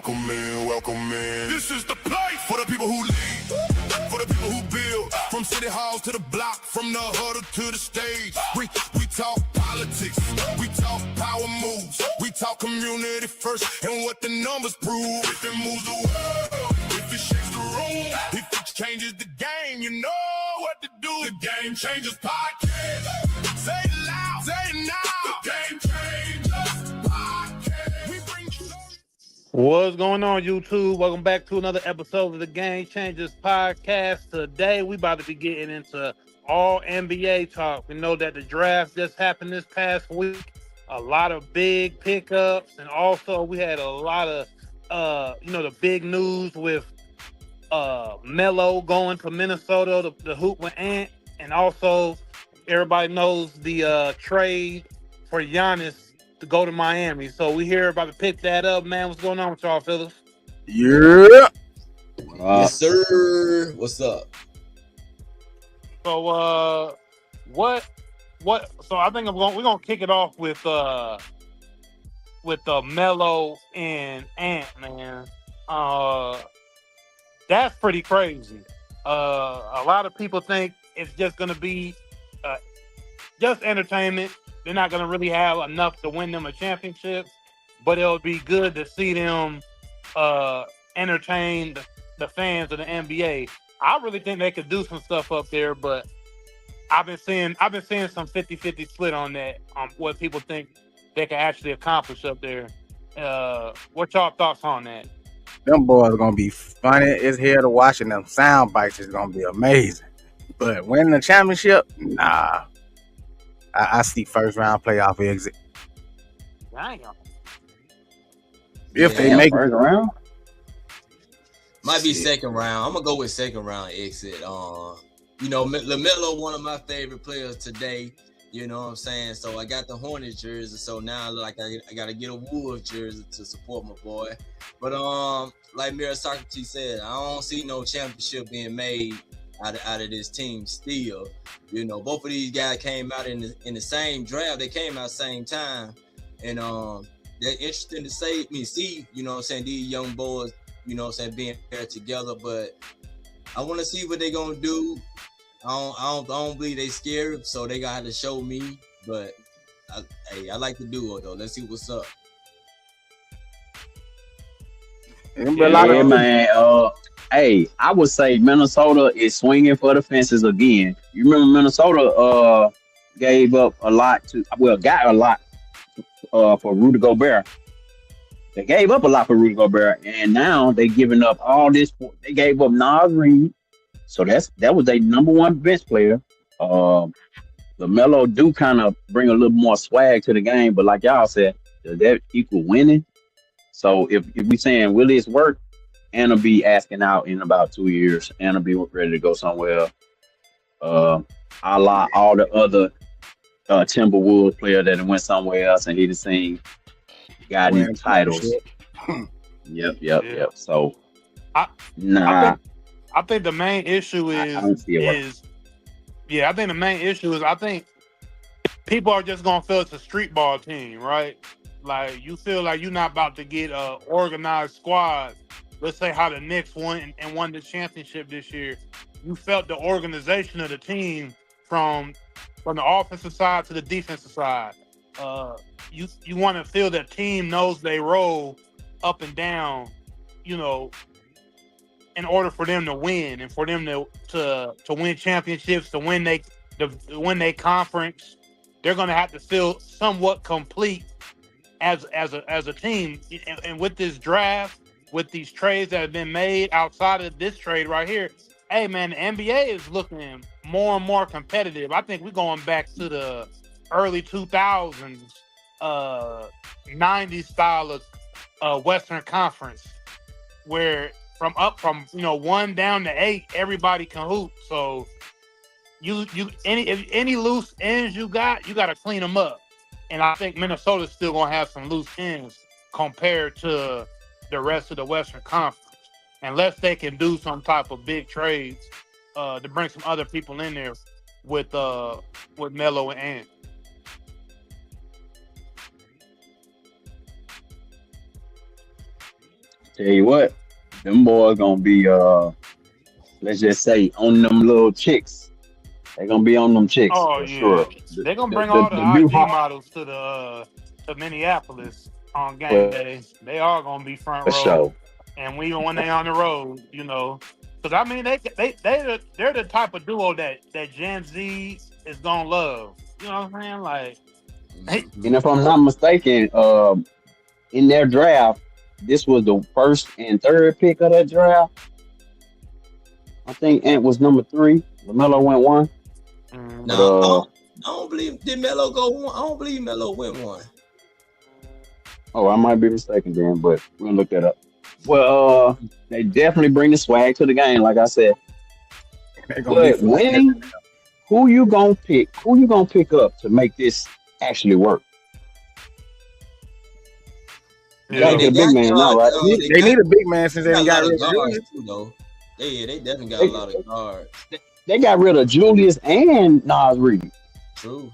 Welcome in, welcome in. This is the place for the people who lead, for the people who build. From city halls to the block, from the huddle to the stage. We talk politics, we talk power moves, we talk community first and what the numbers prove. If it moves the world, if it shakes the room, if it changes the game, you know what to do. The Game Changers Podcast. Say it loud, say it now. The Game Changers Podcast. We bring you. What's going on, YouTube? Welcome back to another episode of the Game Changers Podcast. Today, we about to be getting into all NBA talk. We know that the draft just happened this past week. A lot of big pickups, and also we had a lot of, the big news with Melo going to Minnesota, the hoop with Ant, and also everybody knows the trade for Giannis to go to Miami. So we here about to pick that up, man. What's going on with y'all, fellas? Yeah. Yes, sir. What's up? So what? So I think we're gonna kick it off with Melo and Ant, man. That's pretty crazy. A lot of people think it's just gonna be just entertainment. They're not gonna really have enough to win them a championship, but it'll be good to see them entertain the fans of the NBA. I really think they could do some stuff up there, but I've been seeing some 50-50 split on that, on what people think they can actually accomplish up there. What y'all thoughts on that? Them boys are gonna be funny as hell to watch, and them sound bites is gonna be amazing. But winning the championship, nah. I see first round playoff exit. Damn. If they make first round. Might be second round. I'm gonna go with second round exit. LaMelo, one of my favorite players today. You know what I'm saying? So I got the Hornets jersey. So now like I gotta get a Wolves jersey to support my boy. But like Mira Socrates said, I don't see no championship being made out of this team still. You know, both of these guys came out in the same draft. They came out same time. And they're interesting to see, you know what I'm saying, these young boys, you know what I'm saying, being paired together. But I want to see what they're gonna do. I don't believe they scared, so they gotta show me. But I like the duo though. Let's see what's up. Hey, I would say Minnesota is swinging for the fences again. You remember Minnesota gave up a lot got a lot for Rudy Gobert. They gave up a lot for Rudy Gobert, and now they giving up all this. They gave up Nas Reed, so that was their number one bench player. LaMelo do kind of bring a little more swag to the game, but like y'all said, does that equal winning? So if we saying will this work, Anna be asking out in about 2 years. Anna be ready to go somewhere. A la all the other Timberwolves player that went somewhere else and he just seen got any titles. Yep. So I think the main issue is I think the main issue is I think people are just gonna feel it's a street ball team, right? Like you feel like you're not about to get a organized squad. Let's say how the Knicks won the championship this year. You felt the organization of the team from the offensive side to the defensive side. You want to feel that team knows they role up and down, you know, in order for them to win and for them to win championships, to win they conference. They're going to have to feel somewhat complete as a team. And with this draft, with these trades that have been made outside of this trade right here, hey man, the NBA is looking more and more competitive. I think we're going back to the early 2000s, 90s style of Western Conference, where from 1 down to 8, everybody can hoop. So any loose ends you got to clean them up. And I think Minnesota's still gonna have some loose ends compared to the rest of the Western Conference, unless they can do some type of big trades to bring some other people in there with Melo and Ant. Tell you what, them boys gonna be let's just say on them little chicks. They're gonna be on them chicks Oh for yeah, sure. The they're gonna the bring the, all the the new IG hot models to Minneapolis on game for, day. They are gonna be front for row, sure. and even when they on the road, because I mean they're the type of duo that Gen Z is gonna love. You know what I'm saying? Like, hey, And if I'm not mistaken, in their draft, this was the first and third pick of that draft. I think Ant was number 3. LaMelo went 1. But No, I don't believe did Melo go one. I don't believe Melo went one. oh, I might be mistaken then, but we'll look that up. Well, they definitely bring the swag to the game, like I said. They're gonna be But winning, who you gonna pick? Who you gonna pick up to make this actually work? You yeah. gotta get a big man now, right? They need a big man since they got ain't a got lot rid of of guards Julius. too, though. They definitely got They, a lot of guards. they got rid of Julius and Nas Reed. True.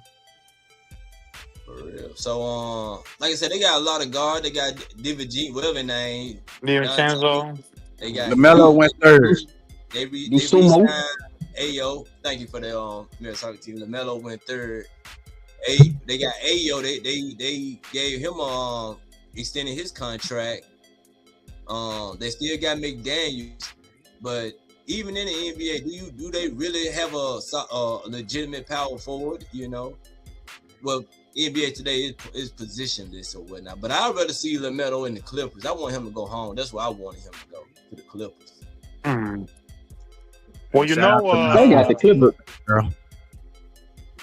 For real. So like I said, they got a lot of guard. They got David G, whatever his name. DiVincenzo. They got LaMelo went third. They Sumo. re-signed Ayo. Thank you for the Mirror Soccer team. LaMelo went third. They got Ayo. They gave him extended his contract. They still got McDaniels, but even in the NBA, do they really have a legitimate power forward? Well, NBA today is positionless or whatnot. But I'd rather see LaMelo in the Clippers. I want him to go home. That's where I wanted him to go, to the Clippers. Well, They got the Clippers. Girl.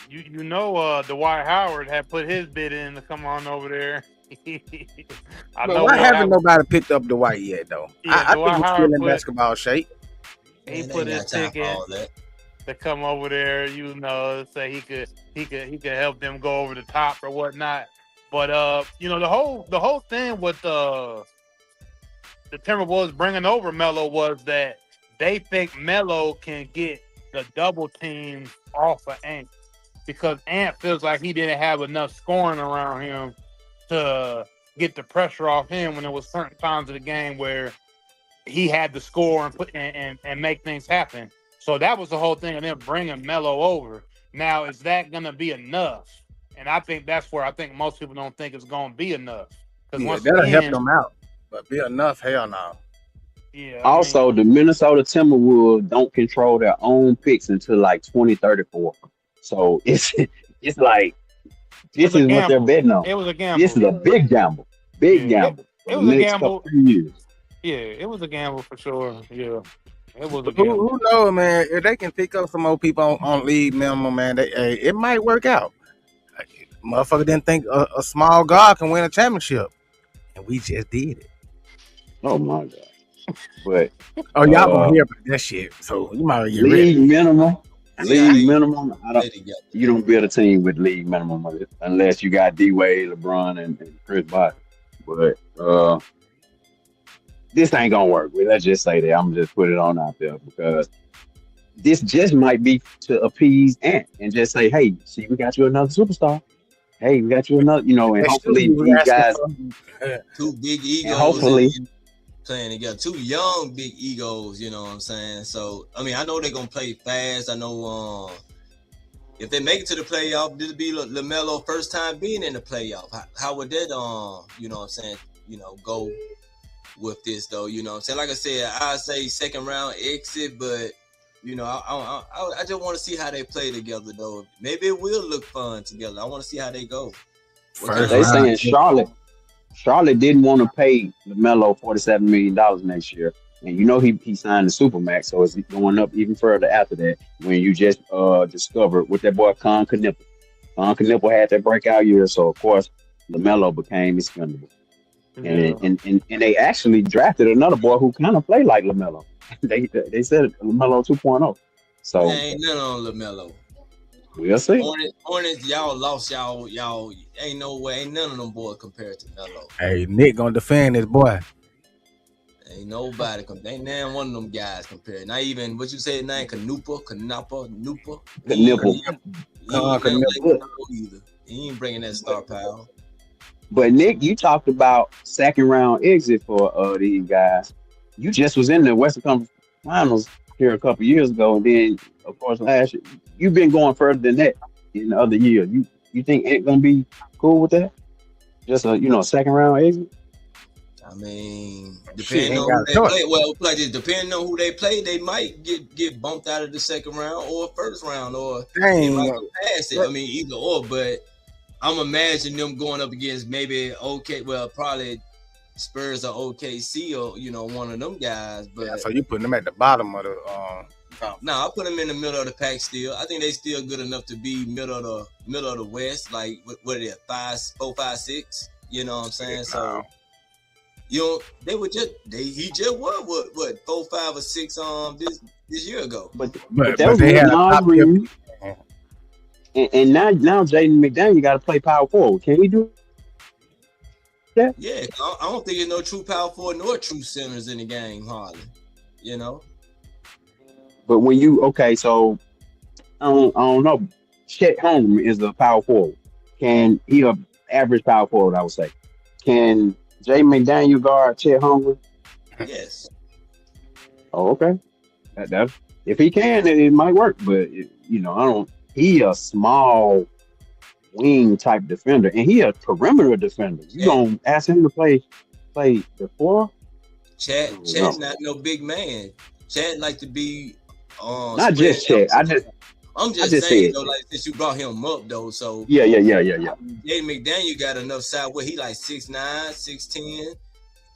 Dwight Howard had put his bid in to come on over there. Why haven't nobody picked up Dwight yet, though? Yeah, I think he's still in basketball shape. He Man, put they his got time for ticket all that. to come over there, say he could help them go over the top or whatnot. But the whole thing with the Timberwolves bringing over Melo was that they think Melo can get the double team off of Ant, because Ant feels like he didn't have enough scoring around him to get the pressure off him when there was certain times of the game where he had to score and put and make things happen. So that was the whole thing of them bringing Melo over. Now, is that going to be enough? And I think that's where I think most people don't think it's going to be enough. Yeah, that'll help them out. But be enough, hell no. Yeah. Also, the Minnesota Timberwolves don't control their own picks until like 2034. So it's like this is what they're betting on. It was a gamble. This is a big gamble. Big gamble. It was a gamble. Couple years. Yeah, it was a gamble for sure. Yeah. It was a gamble. Who knows, man? If they can pick up some more people on league minimum, man, it might work out. Motherfucker didn't think a small guard can win a championship. And we just did it. Oh my God. But y'all gonna hear about that shit. So you might get league ready. minimum. League minimum. You don't build a team with league minimum unless you got D Wade, LeBron, and Chris Bosh. But this ain't gonna work. Let's just say that. I'm just put it on out there because this just might be to appease Ant and just say, hey, see, we got you another superstar. Hey, we got you another, and hopefully these guys, two big egos, hopefully playing together, two young big egos. You know what I'm saying? So I mean, I know they're gonna play fast. I know if they make it to the playoff, this will be LaMelo first time being in the playoff. How would that go with this though? You know what I'm saying? Like I said, I say second round exit, but I just want to see how they play together though. Maybe it will look fun together. I want to see how they go. They saying Charlotte didn't want to pay LaMelo $47 million next year. And he signed the Supermax, so it's going up even further after that when you just discovered with that boy Con Knipple. Con Knipple had that breakout year, so of course LaMelo became expendable. Yeah. And they actually drafted another boy who kind of played like LaMelo. They said LaMelo 2.0. So ain't none on LaMelo. We'll see. Hornets, y'all lost y'all. Ain't no way. Ain't none of them boys compared to Melo. Hey, Nick gonna defend his boy. Ain't nobody. Ain't none one of them guys compared. Not even what you say his name, Knipple. Knipple. He ain't bringing that star power. But Nick, you talked about second round exit for these guys. You just was in the Western Conference Finals here a couple years ago, and then of course last year you've been going further than that in the other year. You think it gonna be cool with that? Just a second round exit. I mean, Shit, depending ain't on who got a they choice. play, well, like this, depending on who they play, they might get bumped out of the second round or first round, or they might Dang. go past it. I mean, either or. But I'm imagining them going up against maybe probably Spurs or OKC or one of them guys. But Yeah, so you putting them at the bottom of the I put them in the middle of the pack still. I think they still good enough to be middle of the West. Like what are they, 5, 4, 5, 6? You know what I'm saying? So. They were he just won what 4, 5, or 6 this year ago. But but that was they with had a top tier. non-Green. And now Jaden McDaniel got to play power forward. Can he do that? Yeah, I don't think there's no true power forward nor true centers in the game, hardly. But when so I don't know. Chet Holmgren is a power forward. Can he a average power forward? I would say. Can Jay McDaniel guard Chet Holmgren? Yes. Oh, okay. That if he can, it might work. But I don't. He a small wing type defender, and he a perimeter defender. You gonna ask him to play the floor? Chat's not no big man. Chat like to be not just Chat. I'm just saying though, like since you brought him up though, so yeah. Jaden McDaniel got enough size where he like 6'9", 6'10".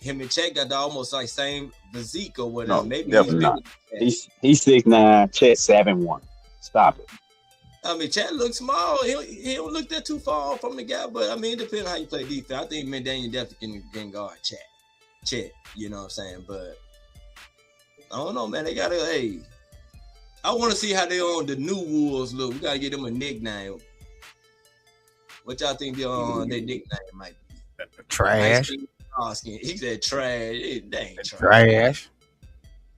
Him and Chet got the almost like same physique or whatever. No, maybe definitely not. He's 6'9", Chet 7'1". Stop it. I mean, Chet looks small. He don't look that too far from the guy, but I mean, it depends on how you play defense. I think McDaniel definitely can guard Chet. You know what I'm saying? But I don't know, man. They gotta. Hey, I want to see how they on the new Wolves look. We gotta get them a nickname. What y'all think their nickname might be? Trash. He said trash. They ain't Trash.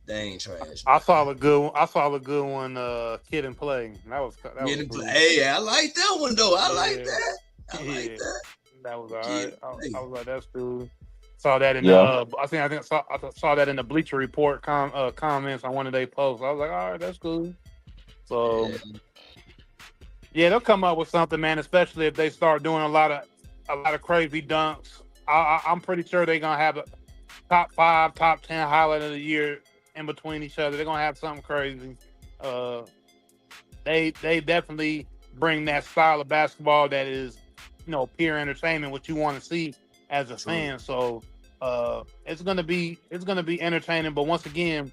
They ain't trash. I saw a good one. Kid and Play. That was cool. Hey, I like that one though. I like that. That was all right. I was like, that's cool. Saw that in the. I saw that in the Bleacher Report comments on one of their posts. I was like, all right, that's cool. So yeah, they'll come up with something, man. Especially if they start doing a lot of crazy dunks. I'm pretty sure they're gonna have a top 5, top 10 highlight of the year in between each other. They're gonna have something crazy. They definitely bring that style of basketball that is, pure entertainment, what you want to see as a fan. So it's gonna be entertaining. But once again,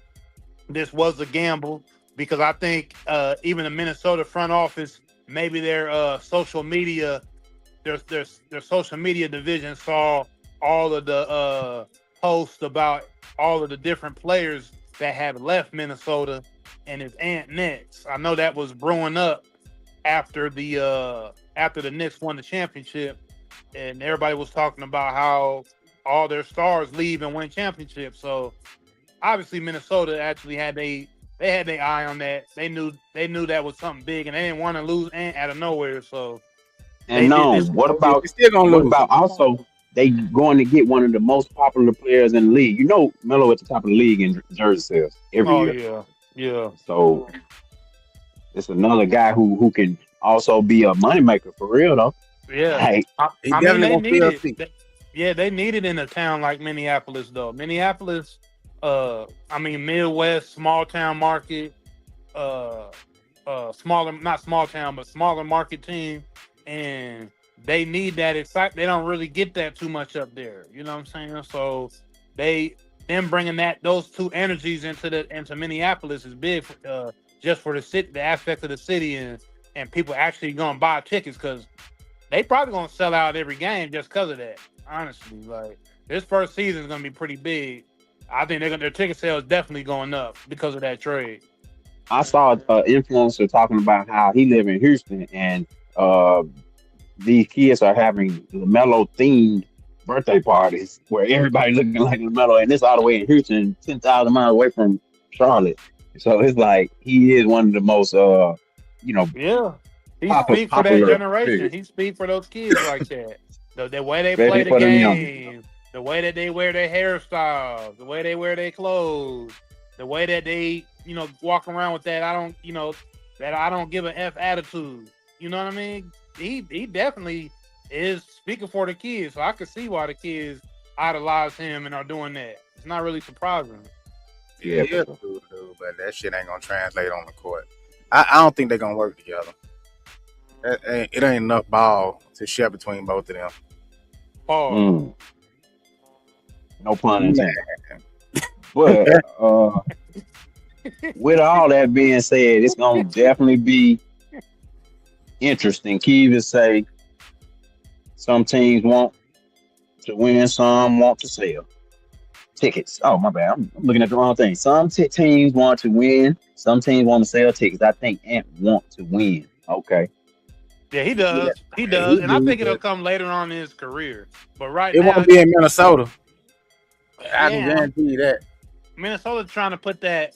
this was a gamble because I think even the Minnesota front office, maybe their social media. Their social media division saw all of the posts about all of the different players that have left Minnesota and his Ant Nets. I know that was brewing up after the Knicks won the championship, and everybody was talking about how all their stars leave and win championships. So obviously Minnesota actually had they had their eye on that. They knew that was something big, and they didn't want to lose Ant out of nowhere. So. And what about also they going to get one of the most popular players in the league? Melo at the top of the league in jersey sales every year. Yeah. So it's another guy who can also be a moneymaker for real though. Yeah, like, I mean they need it. They need it in a town like Minneapolis though. Minneapolis, Midwest, small town market, smaller, not small town, but smaller market team. And they need that excitement. They don't really get that too much up there. You know what I'm saying? So them bringing those two energies into Minneapolis is big for, just for the city, the aspect of the city, and people actually gonna buy tickets because they probably gonna sell out every game just because of that. Honestly, like this first season is gonna be pretty big. I think their ticket sales definitely going up because of that trade. I saw an influencer talking about how he live in Houston and. These kids are having LaMelo themed birthday parties where everybody looking like LaMelo, and this all the way in Houston, 10,000 miles away from Charlotte. So it's like he is one of the most, he speaks for that generation. He speaks for those kids like that. The way they Especially play the for them young. game, the way that they wear their hairstyles, the way they wear their clothes, the way that they, walk around with that that I don't give an F attitude. You know what I mean? He definitely is speaking for the kids, so I can see why the kids idolize him and are doing that. It's not really surprising. Yeah, Yeah, but that shit ain't gonna translate on the court. I don't think they're gonna work together. It ain't enough ball to share between both of them. Pause. No pun intended. But with all that being said, it's gonna definitely be interesting. Key to say some teams want to win, some want to sell tickets. Oh my bad, I'm looking at the wrong thing. Some teams want to win, some teams want to sell tickets. I think Ant want to win. Okay. Yeah, he does. Yeah, he does, he and I do, think it'll but come later on in his career. But right it now, won't be in Minnesota. I can yeah, guarantee you that. Minnesota's trying to put that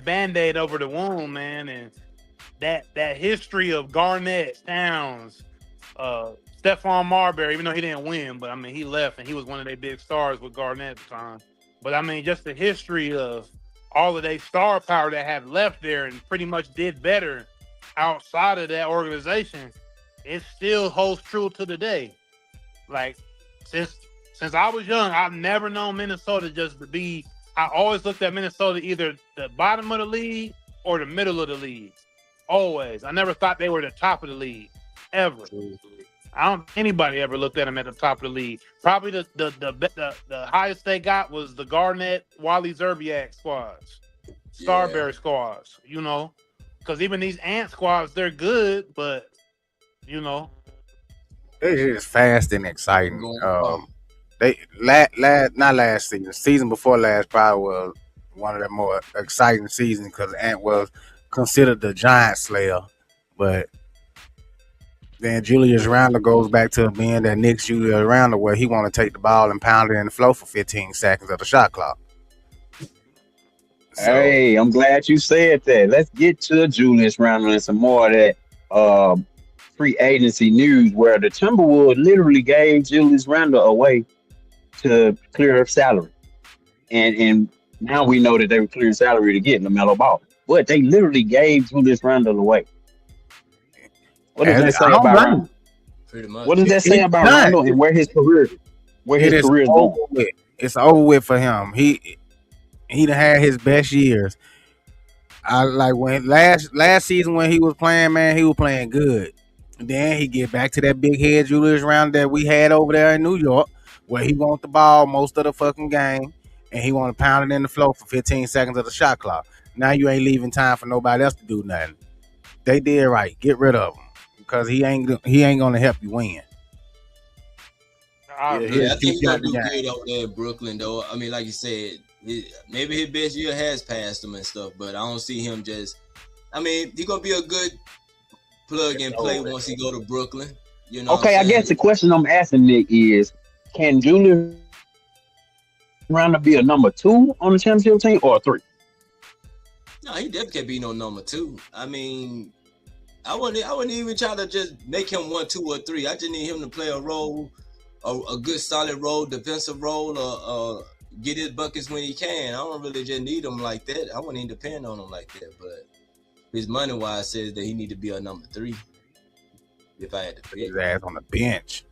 Band-Aid over the wound, man, and that history of Garnett, Towns, Stephon Marbury, even though he didn't win, but I mean he left and he was one of their big stars with Garnett at the time. But I mean just the history of all of their star power that have left there and pretty much did better outside of that organization, it still holds true to today. Like since I was young, I've never known Minnesota just to be. I always looked at Minnesota either the bottom of the league or the middle of the league. Always. I never thought they were the top of the league ever. I don't think anybody ever looked at them at the top of the league. Probably the highest they got was the Garnett, Wally Zerbiak squads, Starberry squads. Because even these Ant squads, they're good, but It's just fast and exciting. They not last season before last probably was one of the more exciting seasons because Ant was considered the giant slayer, but then Julius Randle goes back to being that Knicks Julius Randle where he want to take the ball and pound it in the floor for 15 seconds of the shot clock. Hey, I'm glad you said that. Let's get to Julius Randle and some more of that free agency news where the Timberwolves literally gave Julius Randle away to clear salary. And now we know that they were clearing salary to get LaMelo Ball. But they literally gave Julius Randle away. What does that say about Randle? Pretty much. What does that say about Randle and where his career is going? It's over with for him. He done had his best years. I like when last season when he was playing, man, he was playing good. And then he get back to that big head Julius Randle that we had over there in New York, where he want the ball most of the fucking game, and he want to pound it in the floor for 15 seconds of the shot clock. Now you ain't leaving time for nobody else to do nothing. They did right. Get rid of him because he ain't gonna help you win. I think he's gonna do good over there in Brooklyn, though. I mean, like you said, maybe his best year has passed him and stuff, but I don't see him just. I mean, he's gonna be a good plug and play once he go to Brooklyn. Okay, I guess the question I'm asking Nick is, can Julius Randle be a number 2 on the championship team or a 3? No, he definitely can't be no number 2. I mean, I wouldn't even try to just make him 1, 2, or 3. I just need him to play a role, a good solid role, defensive role, or get his buckets when he can. I don't really just need him like that. I wouldn't even depend on him like that. But his money wise says that he need to be a number 3. If I had to pick his ass on the bench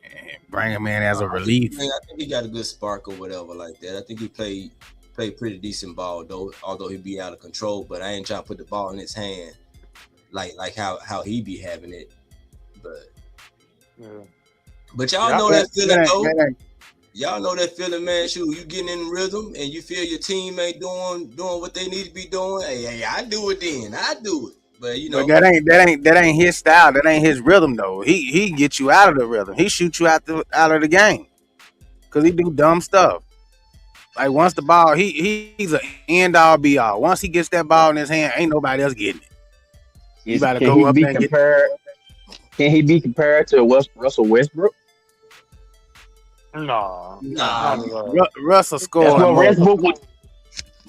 and bring him in as a relief. I think he got a good spark or whatever like that. I think he played pretty decent ball though, although he be out of control. But I ain't trying to put the ball in his hand like how he be having it. But y'all know that feeling though. Y'all know that feeling, man. Shoot, you getting in rhythm and you feel your team ain't doing what they need to be doing. Hey, I do it then. I do it. But but that ain't his style. That ain't his rhythm though. He get you out of the rhythm. He shoot you out of the game because he do dumb stuff. Like once the ball, he's an end all be all. Once he gets that ball in his hand, ain't nobody else getting it. You gotta go up and get. Can he be compared to Russell Westbrook? No. Russell scored. That's what Westbrook was.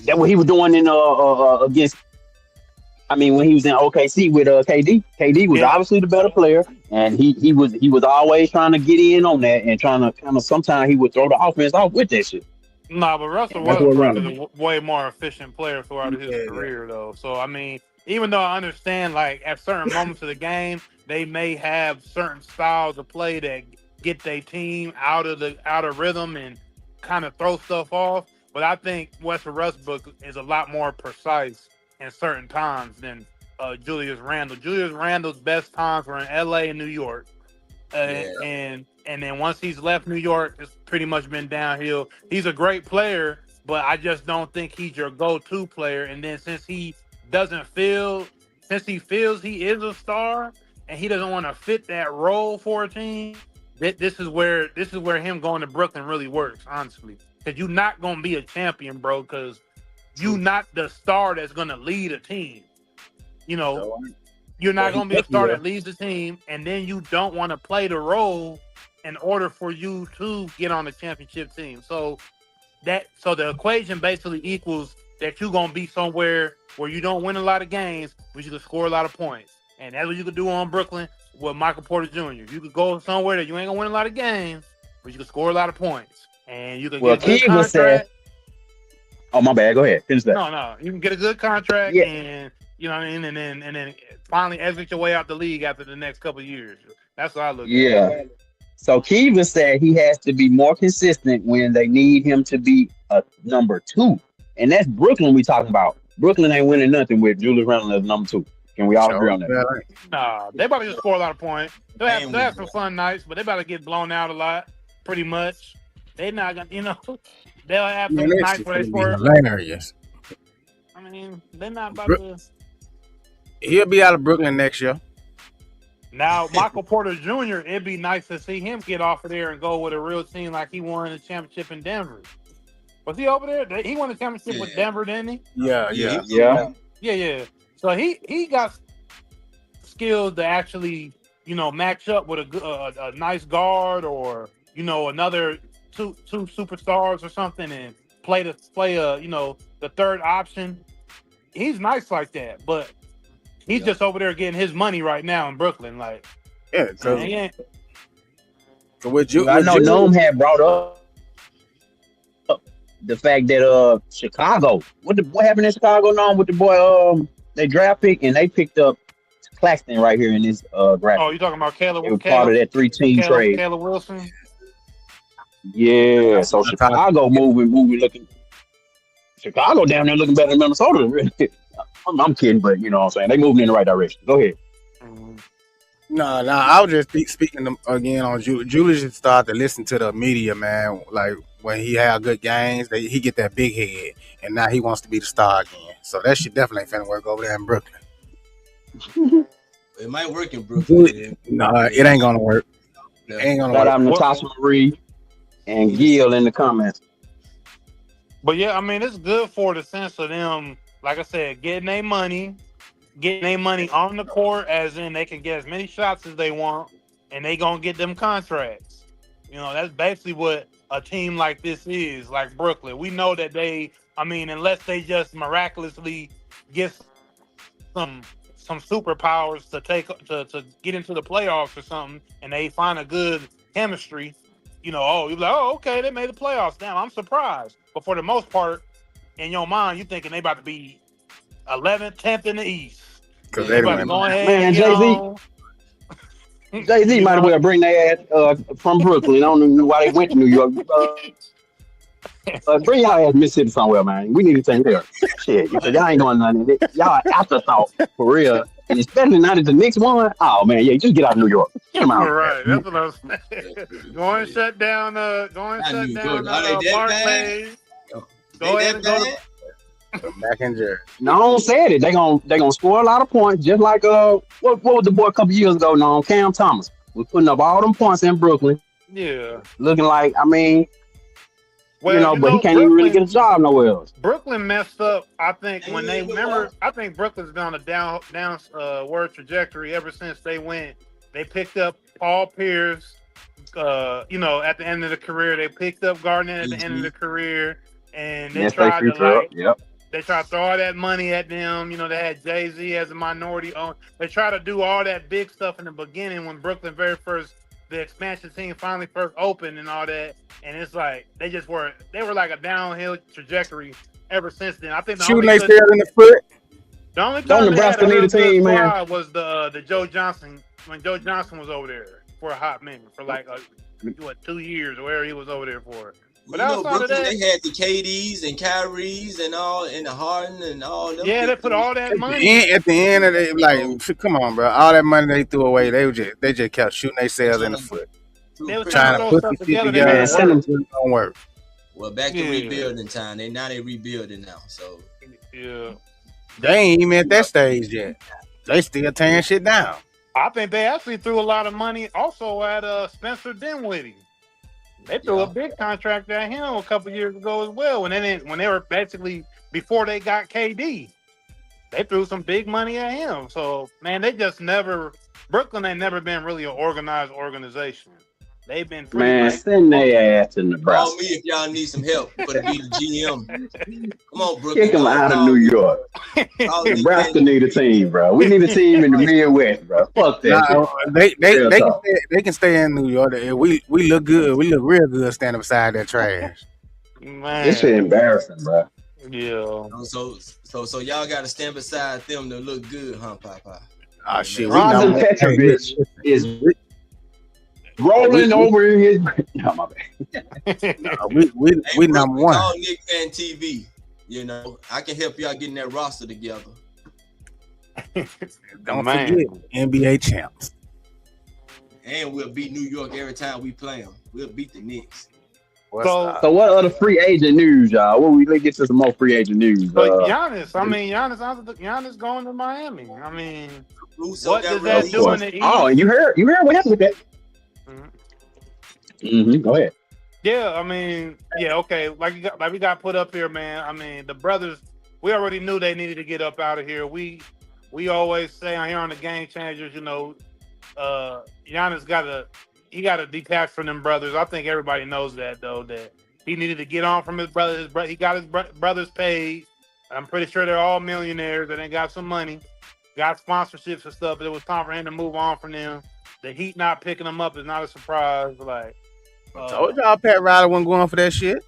That's what he was doing in against I mean, when he was in OKC with KD was Yeah. obviously the better player, and he was always trying to get in on that and trying to kind of sometimes he would throw the offense off with that shit. Nah, but Russell And that's what Westbrook is a running. way more efficient player throughout his Yeah. career, though. So I mean, even though I understand, like at certain moments of the game, they may have certain styles of play that get their team out of rhythm and kind of throw stuff off. But I think Westbrook is a lot more precise in certain times than Julius Randle. Julius Randle's best times were in L.A. and New York. Yeah. And then once he's left New York, it's pretty much been downhill. He's a great player, but I just don't think he's your go-to player. And then since he feels he is a star and he doesn't want to fit that role for a team, this is where him going to Brooklyn really works, honestly. Because you're not gonna be a champion, bro, because you're not the star that's gonna lead a team. You know, you're not going to be a star that leads the team, and then you don't want to play the role in order for you to get on the championship team. So the equation basically equals that you're going to be somewhere where you don't win a lot of games, but you can score a lot of points. And that's what you could do on Brooklyn with Michael Porter Jr. You could go somewhere that you ain't going to win a lot of games, but you can score a lot of points. And you can get a good contract. Oh, my bad. Go ahead. Finish that. No. You can get a good contract and you know what I mean, and then finally exit your way out the league after the next couple of years. That's what I look at. Yeah. So Kiva said he has to be more consistent when they need him to be a number 2. And that's Brooklyn we talking about. Brooklyn ain't winning nothing with Julius Randle as number 2. Can we all agree on that? Nah, they about to just score a lot of points. They'll have some fun nights, but they about to get blown out a lot, pretty much. They're not gonna, they'll have some nights where they score. Hilarious. I mean, they're not about to. He'll be out of Brooklyn next year. Now, Michael Porter Jr., it'd be nice to see him get off of there and go with a real team like he won the championship in Denver. Was he over there? He won the championship with Denver, didn't he? Yeah. So he got skills to actually, match up with a nice guard or another two superstars or something and play the third option. He's nice like that, but he's just over there getting his money right now in Brooklyn. Like, I know Gnome had brought up the fact that Chicago. What happened in Chicago now with the boy? They draft pick and they picked up Claxton right here in this graphic. Oh, you talking about Caleb? It was part of that 3-team trade. Caleb Wilson. Yeah. So Chicago moving looking. Chicago down there looking better than Minnesota. Really. I'm kidding, but you know what I'm saying. They moving in the right direction. Go ahead. No, I was just speaking again on Julius. Julius should start to listen to the media, man. Like when he have good games, he get that big head, and now he wants to be the star again. So that shit definitely ain't finna work over there in Brooklyn. It might work in Brooklyn. No, it ain't gonna work. Yeah. It ain't gonna Shout work. out Natasha Marie and Gil in the comments. But yeah, I mean, it's good for the sense of them, like I said, getting their money on the court, as in they can get as many shots as they want, and they gonna get them contracts. That's basically what a team like this is, like Brooklyn. We know that unless they just miraculously get some superpowers to get into the playoffs or something, and they find a good chemistry, you're like, oh, okay, they made the playoffs. Damn, I'm surprised. But for the most part, in your mind, you're thinking they about to be 11th, 10th in the East. Because they about to go ahead. Man, Jay-Z might as well bring their ass from Brooklyn. I don't know why they went to New York. Bring y'all ass Mississippi somewhere, man. We need to take care. Shit, y'all ain't doing nothing. Y'all afterthought for real, and especially now that the Knicks won. Oh man, just get out of New York. Get them out. Right, that's what I was saying. Go and shut down. Barclays. Go ahead and go back in Jersey. No, said it. They gonna score a lot of points, just like what was the boy a couple years ago? No, Cam Thomas was putting up all them points in Brooklyn. Yeah, looking like but he can't even really get a job nowhere else. Brooklyn messed up. I think when I think Brooklyn's been on a downward trajectory ever since they picked up Paul Pierce. At the end of the career, they picked up Garnett at the end of the career, and they tried to They try to throw all that money at them. You know, they had Jay-Z as a minority owned. They try to do all that big stuff in the beginning when Brooklyn the expansion team finally first opened and all that. And it's like they were like a downhill trajectory ever since then. I think shooting they still in the foot. The only Don't time they had Nebraska a need real a team, good man? squad was the Joe Johnson when Joe Johnson was over there for a hot minute for like 2 years or whatever he was over there for. But outside of Brooklyn, that, they had the KDs and Kyries and all, and the Harden and all them. yeah, they put all that money. At the end of the like, come on, bro. All that money they threw away, they just kept shooting themselves in the foot. They were Trying to put some shit together, and it don't work. Well, back to rebuilding time. They rebuilding now. So yeah, they ain't even at that stage yet. They still tearing shit down. I think they actually threw a lot of money also at Spencer Dinwiddie. They threw a big contract at him a couple years ago as well. When they were basically before they got KD, they threw some big money at him. So man, Brooklyn ain't never been really an organized organization. They've been send their ass to Nebraska. Call me if y'all need some help for to be the GM. Come on, Brooklyn. Kick them out of New York. Nebraska need a team, bro. We need a team in the Midwest, bro. Fuck that. They can stay in New York. We look good. We look real good standing beside that trash. Man, This shit embarrassing, bro. Yeah. So y'all got to stand beside them to look good, huh, Papa? Oh shit, Ron Petrovich is rolling over in his. No, my bad. We number one. Call NickMaddenTV. You know, I can help y'all getting that roster together. Don't forget NBA champs. And we'll beat New York every time we play them. We'll beat the Knicks. So what other free agent news, y'all? Let's get to some more free agent news. But Giannis going to Miami. I mean, what does that do in the East? Oh, and you heard what happened with that? Go ahead. Yeah, I mean, okay. Like we got put up here, man. I mean, the brothers. We already knew they needed to get up out of here. We always say on here on the Game Changers, you know, Giannis got to detach from them brothers. I think everybody knows that though. That he needed to get on from his brother. He got his brothers paid. I'm pretty sure they're all millionaires. That they got some money, got sponsorships and stuff. But it was time for him to move on from them. The Heat not picking them up is not a surprise. Like. Told y'all Pat Riley wasn't going for that shit.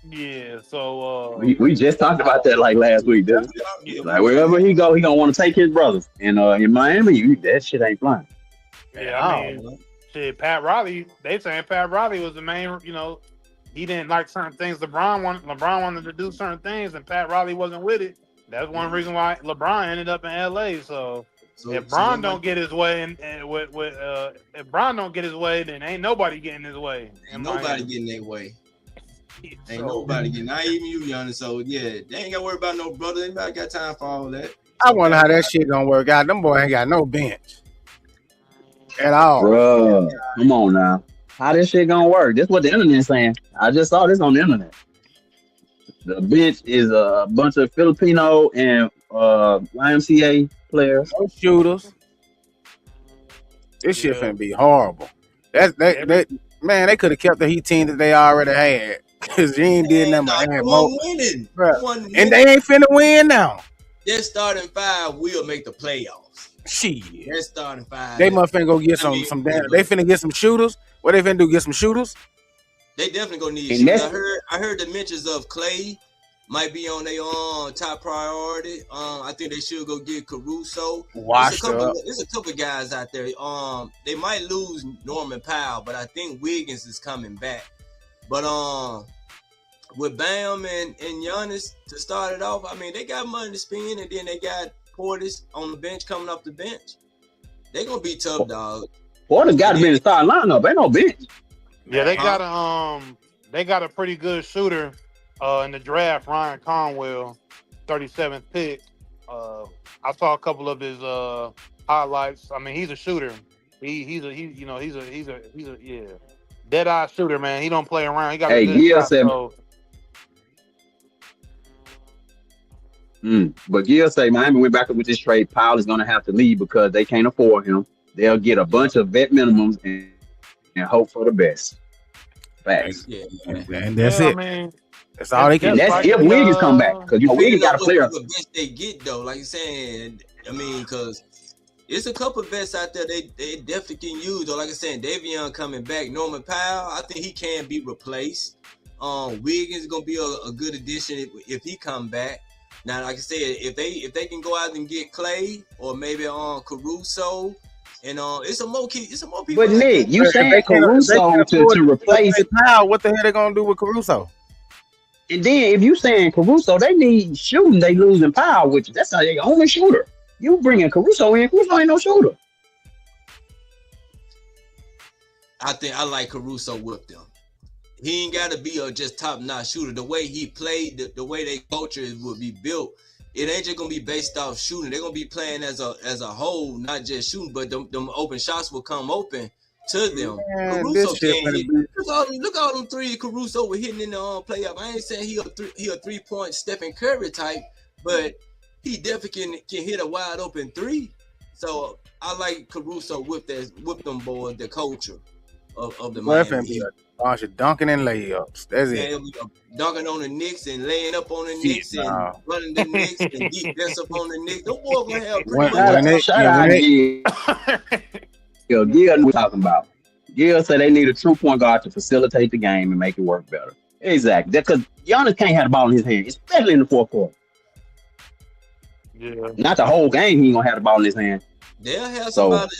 Yeah, so we just talked about that like last week, didn't we? Like wherever he go, he gonna want to take his brothers. And in Miami, that shit ain't flying. Yeah, I mean, shit, Pat Riley. They saying Pat Riley was the main. You know, he didn't like certain things. LeBron wanted to do certain things, and Pat Riley wasn't with it. That's one reason why LeBron ended up in LA. So if Bron don't get his way, if Bron don't get his way, then ain't nobody getting his way. Ain't nobody getting their way. Ain't nobody getting, not even you, Giannis. So yeah, they ain't got to worry about no brother. Anybody got time for all that? I wonder how that shit gonna work out. Them boys ain't got no bench at all. Bro, come on now. How this shit gonna work? This is what the internet's saying. I just saw this on the internet. The bench is a bunch of Filipino and YMCA players. No shooters. This shit finna be horrible. Man, they could have kept the Heat team that they already had. Cause you ain't did nothing but add more. And they ain't finna win now. Their starting five will make the playoffs. Shit. Their starting five. They must finna go get some damn. They finna get some shooters. What they finna do? Get some shooters? They definitely gonna need shooters. I heard the mentions of Clay might be on their top priority. I think they should go get Caruso. There's a couple guys out there. They might lose Norman Powell, but I think Wiggins is coming back. But with Bam and Giannis to start it off, I mean, they got money to spend, and then they got Portis on the bench coming off the bench. They gonna be tough, dog. Portis got to be in the starting lineup. Ain't no bench. Yeah, they got a pretty good shooter in the draft, Ryan Conwell, 37th pick. I saw a couple of his highlights. I mean, he's a shooter. He's a dead eye shooter, man. He don't play around. He got a good shot. But Gil say Miami went back up with this trade. Powell is going to have to leave because they can't afford him. They'll get a bunch of vet minimums and hope for the best. Facts. And that's it. I mean, That's all they can. And that's if Wiggins come back, because Wiggins got a player. What bench they get though, like you're saying. I mean, because it's a couple of vets out there they definitely can use though. Like I said, Davion coming back, Norman Powell, I think he can be replaced. Wiggins is gonna be a good addition if he come back. Now, like I said, if they can go out and get Clay or maybe Caruso, and it's some more people. But Nick, you saying Caruso to replace Powell? What the hell they gonna do with Caruso? And then if you saying Caruso, they need shooting, they losing Powell, which that's not their only shooter. You bringing Caruso in, Caruso ain't no shooter. I think I like Caruso with them. He ain't got to be a just top-notch shooter. The way he played, the way they culture would be built, it ain't just gonna be based off shooting. They're gonna be playing as a whole, not just shooting, but them open shots will come open to them. Man, Caruso can't hit. Look all them threes Caruso was hitting in the playoff. I ain't saying he a 3-point Stephen Curry type, but he definitely can hit a wide open three. So I like Caruso with them boys, the culture of the Miami Heat. Bunch of dunking and layups. That's it. Dunking on the Knicks and laying up on the Knicks and running the Knicks and defense up on the Knicks. Them boys gonna have pretty much. Shout out Gil. Gil we're talking about. Gil said they need a true point guard to facilitate the game and make it work better. Exactly. Because Giannis can't have the ball in his hand, especially in the fourth quarter. Yeah. Not the whole game. He ain't gonna have the ball in his hand. They'll have somebody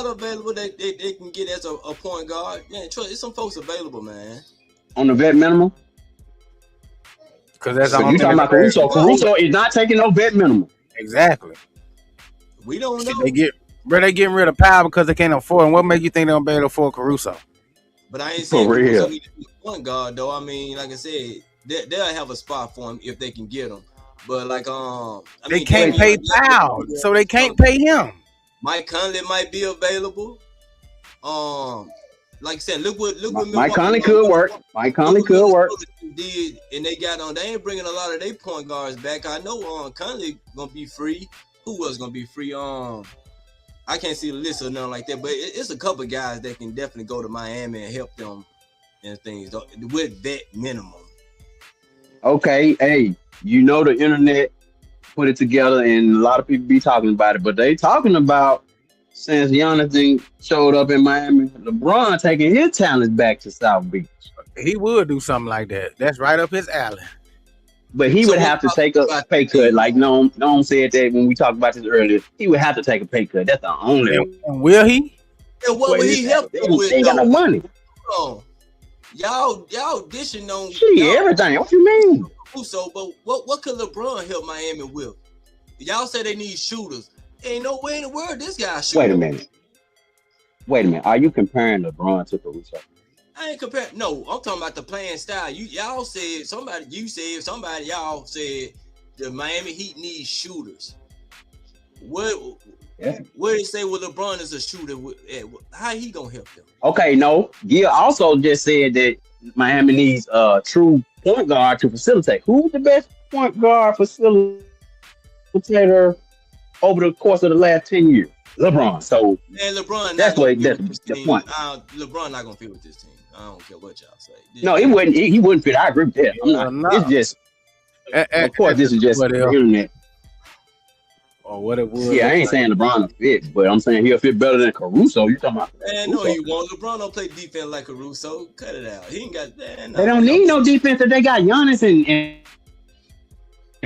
available that they can get as a point guard. Yeah, there's some folks available, man. On the vet minimum? Because that's all you talking about Caruso. Caruso is not taking no vet minimum. Exactly. We don't know. They getting rid of Powell because they can't afford him. What makes you think they're gonna be able to afford Caruso? But I ain't saying Caruso need to be point guard though. I mean, like I said, they'll have a spot for him if they can get him. But like they can't pay Powell, so they can't pay him. Mike Conley might be available. Like I said, look what Mike Conley could work. Mike Conley could work. Did and they got they ain't bringing a lot of their point guards back. I know Conley gonna be free. Who was gonna be free? I can't see the list or nothing like that, but it's a couple guys that can definitely go to Miami and help them and things with that minimum. Okay, hey, the internet put it together, and a lot of people be talking about it, but they talking about since Giannis showed up in Miami, LeBron taking his talents back to South Beach. He would do something like that. That's right up his alley. But he would have to take a pay cut. Like Noam said that when we talked about this earlier. He would have to take a pay cut. That's the only. And will he? And what would he help them with? They ain't got no money. Oh, y'all dishing on everything. What you mean? So, but what could LeBron help Miami with? Y'all say they need shooters. Ain't no way in the world this guy shoots. Wait a minute. Are you comparing LeBron to Caruso? I ain't comparing. No, I'm talking about the playing style. Y'all said y'all said the Miami Heat needs shooters. What they say? Well, LeBron is a shooter. How he gonna help them? Okay, no. Gil also just said that Miami needs a true point guard to facilitate. Who's the best point guard facilitator over the course of the last 10 years? LeBron. So LeBron. That's the point. LeBron not gonna fit with this team. I don't care what y'all say. No, he wouldn't. He wouldn't fit. I agree with that. It's just. Of course, this is just the internet. Or what it would. Yeah, I ain't saying LeBron will fit, but I'm saying he'll fit better than Caruso. You talking about? Man, no, he won't. LeBron don't play defense like Caruso. Cut it out. He ain't got that. They don't need no defense if they got Giannis and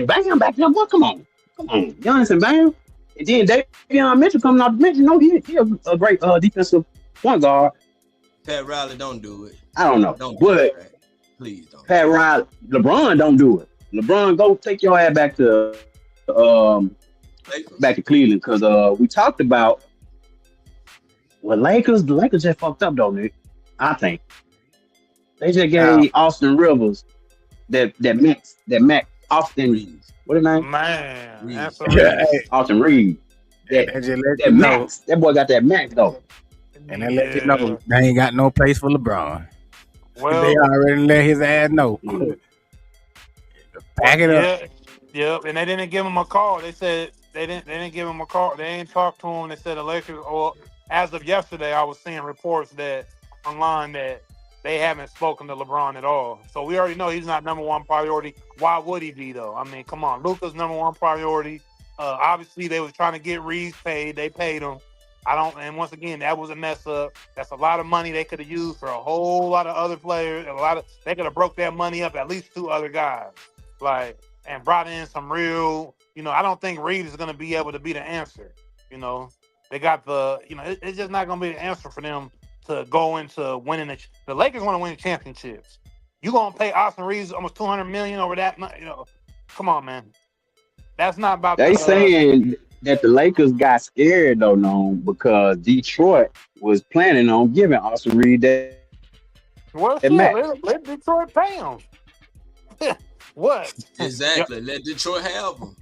Bam back there. What? Come on, Giannis and Bam. And then Davion Mitchell coming off the bench. No, he's a great defensive point guard. Pat Riley don't do it. I don't know. Don't do it. Right? Please don't. Pat Riley, LeBron don't do it. LeBron, go take your ass back to Cleveland, because we talked about the Lakers just fucked up, though, Nick. I think they just gave Austin Rivers that Max Austin Reed. What his name? Man, Austin Reed. That Max. That boy got that Max though. And they let you know they ain't got no place for LeBron. Well, they already let his ass know. Pack it up. Yep. And they didn't give him a call. They said they didn't give him a call. They ain't talked to him. They said the Lakers, or as of yesterday, I was seeing reports that online that they haven't spoken to LeBron at all. So we already know he's not number one priority. Why would he be though? I mean, come on, Luka's number one priority. Obviously, they was trying to get Reeves paid. They paid him. And once again, that was a mess up. That's a lot of money they could have used for a whole lot of other players. They could have broke that money up at least 2 other guys, and brought in some real. I don't think Reeves is going to be able to be the answer. They got it's just not going to be the answer for them to go into winning the Lakers want to win championships. You going to pay Austin Reeves almost $200 million over that? Come on, man. That's not about. They saying that the Lakers got scared though, no, because Detroit was planning on giving Austin Reeves that. Well, shit, let Detroit pay him. What? Exactly. Let Detroit have him.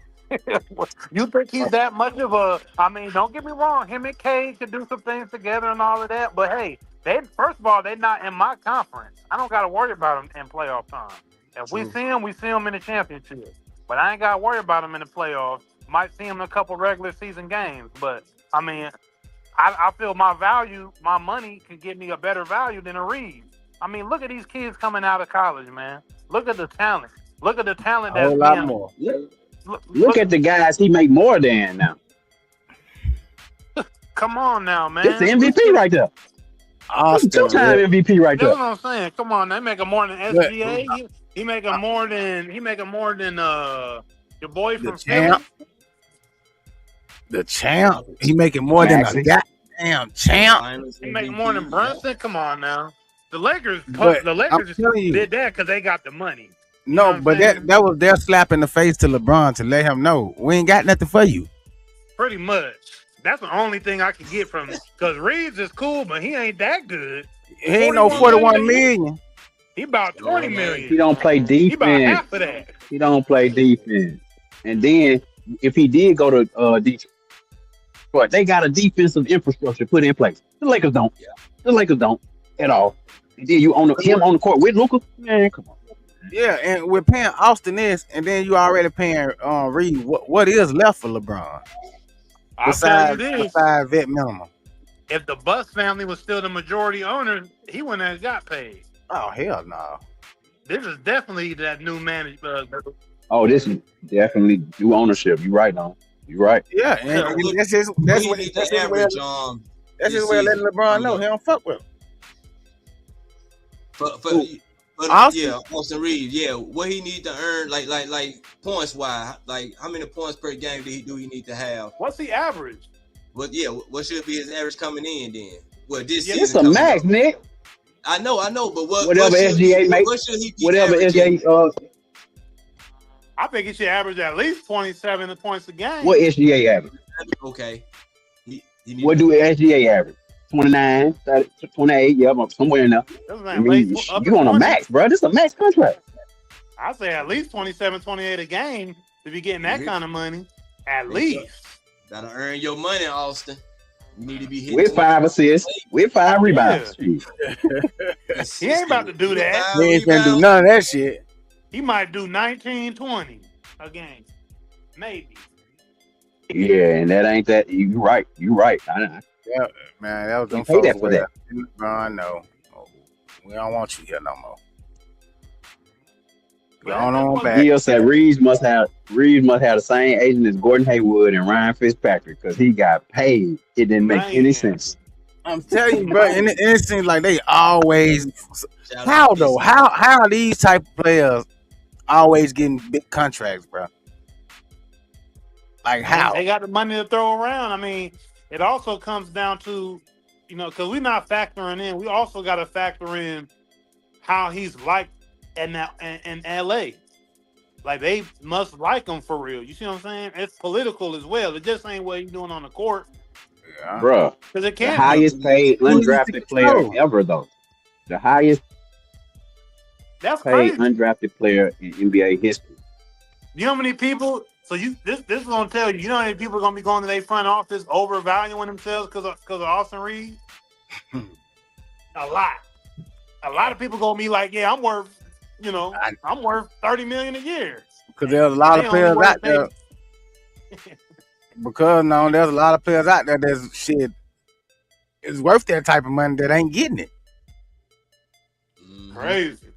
You think he's that much of a? I mean, don't get me wrong. Him and Cade could do some things together and all of that. But hey, first of all, they're not in my conference. I don't got to worry about them in playoff time. If we see them in the championship. But I ain't got to worry about them in the playoffs. Might see them in a couple regular season games. But I mean, I feel my money can get me a better value than a Reeves. I mean, look at these kids coming out of college, man. Look at the talent. Look at the talent that's a whole lot more. Look at the guys he make more than now. Come on now, man. It's the MVP right there. Austin, 2-time MVP right there. That's what I'm saying. Come on, they make more than SGA. He making more than your boy from Philly. The champ. He making more than a goddamn champ. He making more than Brunson. Come on now. The Lakers just did that because they got the money. No, but that was their slap in the face to LeBron to let him know we ain't got nothing for you. Pretty much. That's the only thing I can get from it. Because Reeves is cool, but he ain't that good. He ain't no 41 million. He about 20 million. He don't play defense. He about half of that. He don't play defense. And then if he did go to Detroit, they got a defensive infrastructure put in place. The Lakers don't. The Lakers don't at all. And then you own him on the court with Luka. Man, come on. Yeah, and we're paying Austin this, and then you already paying Reed. What is left for LeBron? Besides vet minimum. If the Bucks family was still the majority owner, he wouldn't have got paid. Oh hell no! This is definitely that new management. Oh, this is definitely new ownership. You right now. You right. Yeah, and that's his way of letting LeBron know he don't fuck with him. Austin Reeves. Yeah, what he need to earn, like points wise, like how many points per game do he need to have? What's the average? What should be his average coming in then? Well, this season it's a max, up. Nick. I know, but whatever SGA makes, what should he be whatever SGA. I think he should average at least 27 points a game. What SGA average? Okay. What do SGA average? 29, 30, 28, somewhere in there. I mean, you on a max, bro. This is a max contract. I say at least 27, 28 a game to be getting that kind of money. At least. Gotta earn your money, Austin. You need to be hitting with 5 assists, with 5 rebounds. He ain't about to do that. He ain't gonna do none of that shit. He might do 19, 20 a game. Maybe. Yeah, and that ain't that. You right. Yeah, man, that was them folks that for that. LeBron, no. We don't want you here no more. Going on back. Bill said Reeves must have the same agent as Gordon Hayward and Ryan Fitzpatrick because he got paid. It didn't make any sense. I'm telling you, bro, and it seems like they always how though? How are these type of players always getting big contracts, bro? Like how? They got the money to throw around. I mean, it also comes down to, because we're not factoring in. We also got to factor in how he's liked in LA. Like they must like him for real. You see what I'm saying? It's political as well. It just ain't what he's doing on the court. Yeah. Bro, because it can't the highest paid undrafted player ever, though. The highest paid undrafted player in NBA history. You know how many people? So this is gonna tell you. You know how many people are gonna be going to their front office overvaluing themselves because of Austin Reeves? A lot of people gonna be like, yeah, I'm worth, I'm worth $30 million a year. Because there's a lot of players out there. Because now there's a lot of players out there that's shit is worth that type of money that ain't getting it. crazy.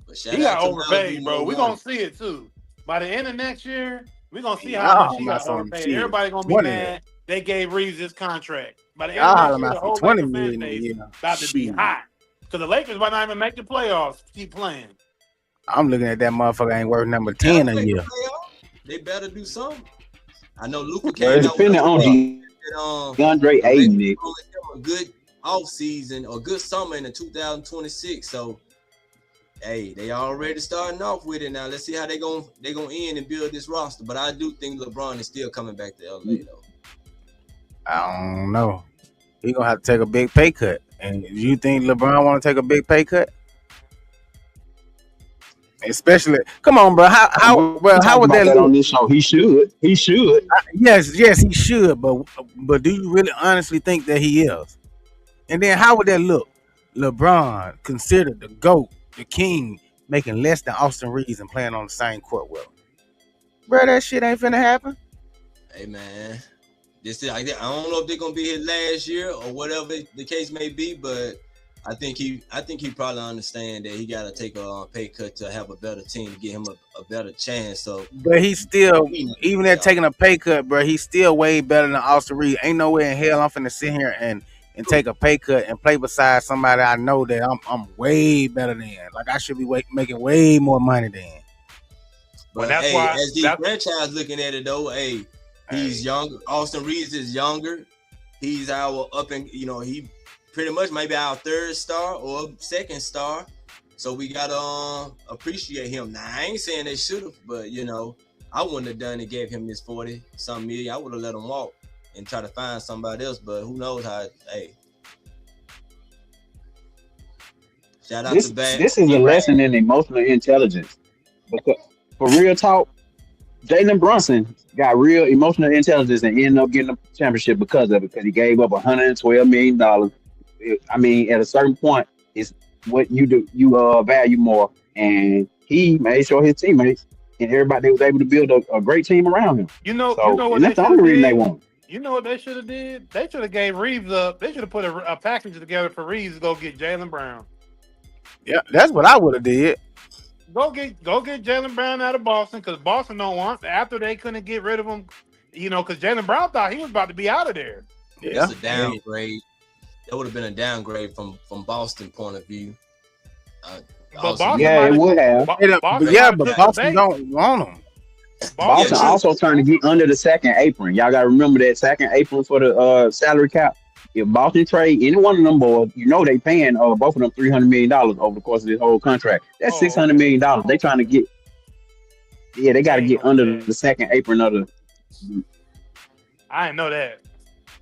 But He got overpaid, bro. We're gonna see it too. By the end of next year, we're gonna see how much he got overpaid. Everybody gonna be mad they gave Reeves this contract. By the end of next year, the whole Lakers fan base about to be hot. Because the Lakers might not even make the playoffs. Keep playing. I'm looking at that motherfucker ain't worth number 10 a year. They better do something. I know Luka came out depending on DeAndre Ayton. A good off season or good summer in the 2026. So, hey, they already starting off with it. Now let's see how they gonna end and build this roster. But I do think LeBron is still coming back to LA though. I don't know. He gonna have to take a big pay cut. And you think LeBron want to take a big pay cut? Especially, come on, bro. How would that look on this show? He should. Yes, he should. But do you really honestly think that he is? And then how would that look? LeBron considered the GOAT, the king, making less than Austin Reeves and playing on the same court with him. Bro, that shit ain't finna happen. Hey man, I don't know if they're gonna be his last year or whatever the case may be, but I think he probably understand that he got to take a pay cut to have a better team to get him a better chance. So, but he's still, even at taking a pay cut, bro, he's still way better than Austin Reeves. Ain't no way in hell I'm finna sit here and take a pay cut and play beside somebody I know that I'm way better than. Like I should be making way more money than. But that's why as the franchise looking at it though, he's younger. Austin Reeves is younger. He's our he pretty much maybe our third star or second star. So we gotta appreciate him. Now I ain't saying they should have, but I wouldn't have done it, gave him this 40-something million. I would have let him walk and try to find somebody else, but who knows how. Shout out to Bad. This is a lesson in emotional intelligence. Because for real talk, Jalen Brunson got real emotional intelligence and ended up getting a championship because of it, because he gave up $112 million. I mean, at a certain point, it's what you do, you value more. And he made sure his teammates and everybody was able to build a great team around him. You know what that's the only reason they won. You know what they should have did? They should have gave Reeves up. They should have put a package together for Reeves to go get Jaylen Brown. Yeah, that's what I would have did. Go get Jaylen Brown out of Boston, because Boston don't want, after they couldn't get rid of him, because Jaylen Brown thought he was about to be out of there. Yeah, it's a downgrade. That would have been a downgrade from Boston point of view. But Boston it would have. But Boston don't want him. Boston also trying to get under the second apron. Y'all got to remember that second apron for the salary cap. If Boston trade any one of them boys, they paying both of them $300 million over the course of this whole contract. That's $600 million. They trying to get. Yeah, they got to get under the second apron of the. I didn't know that.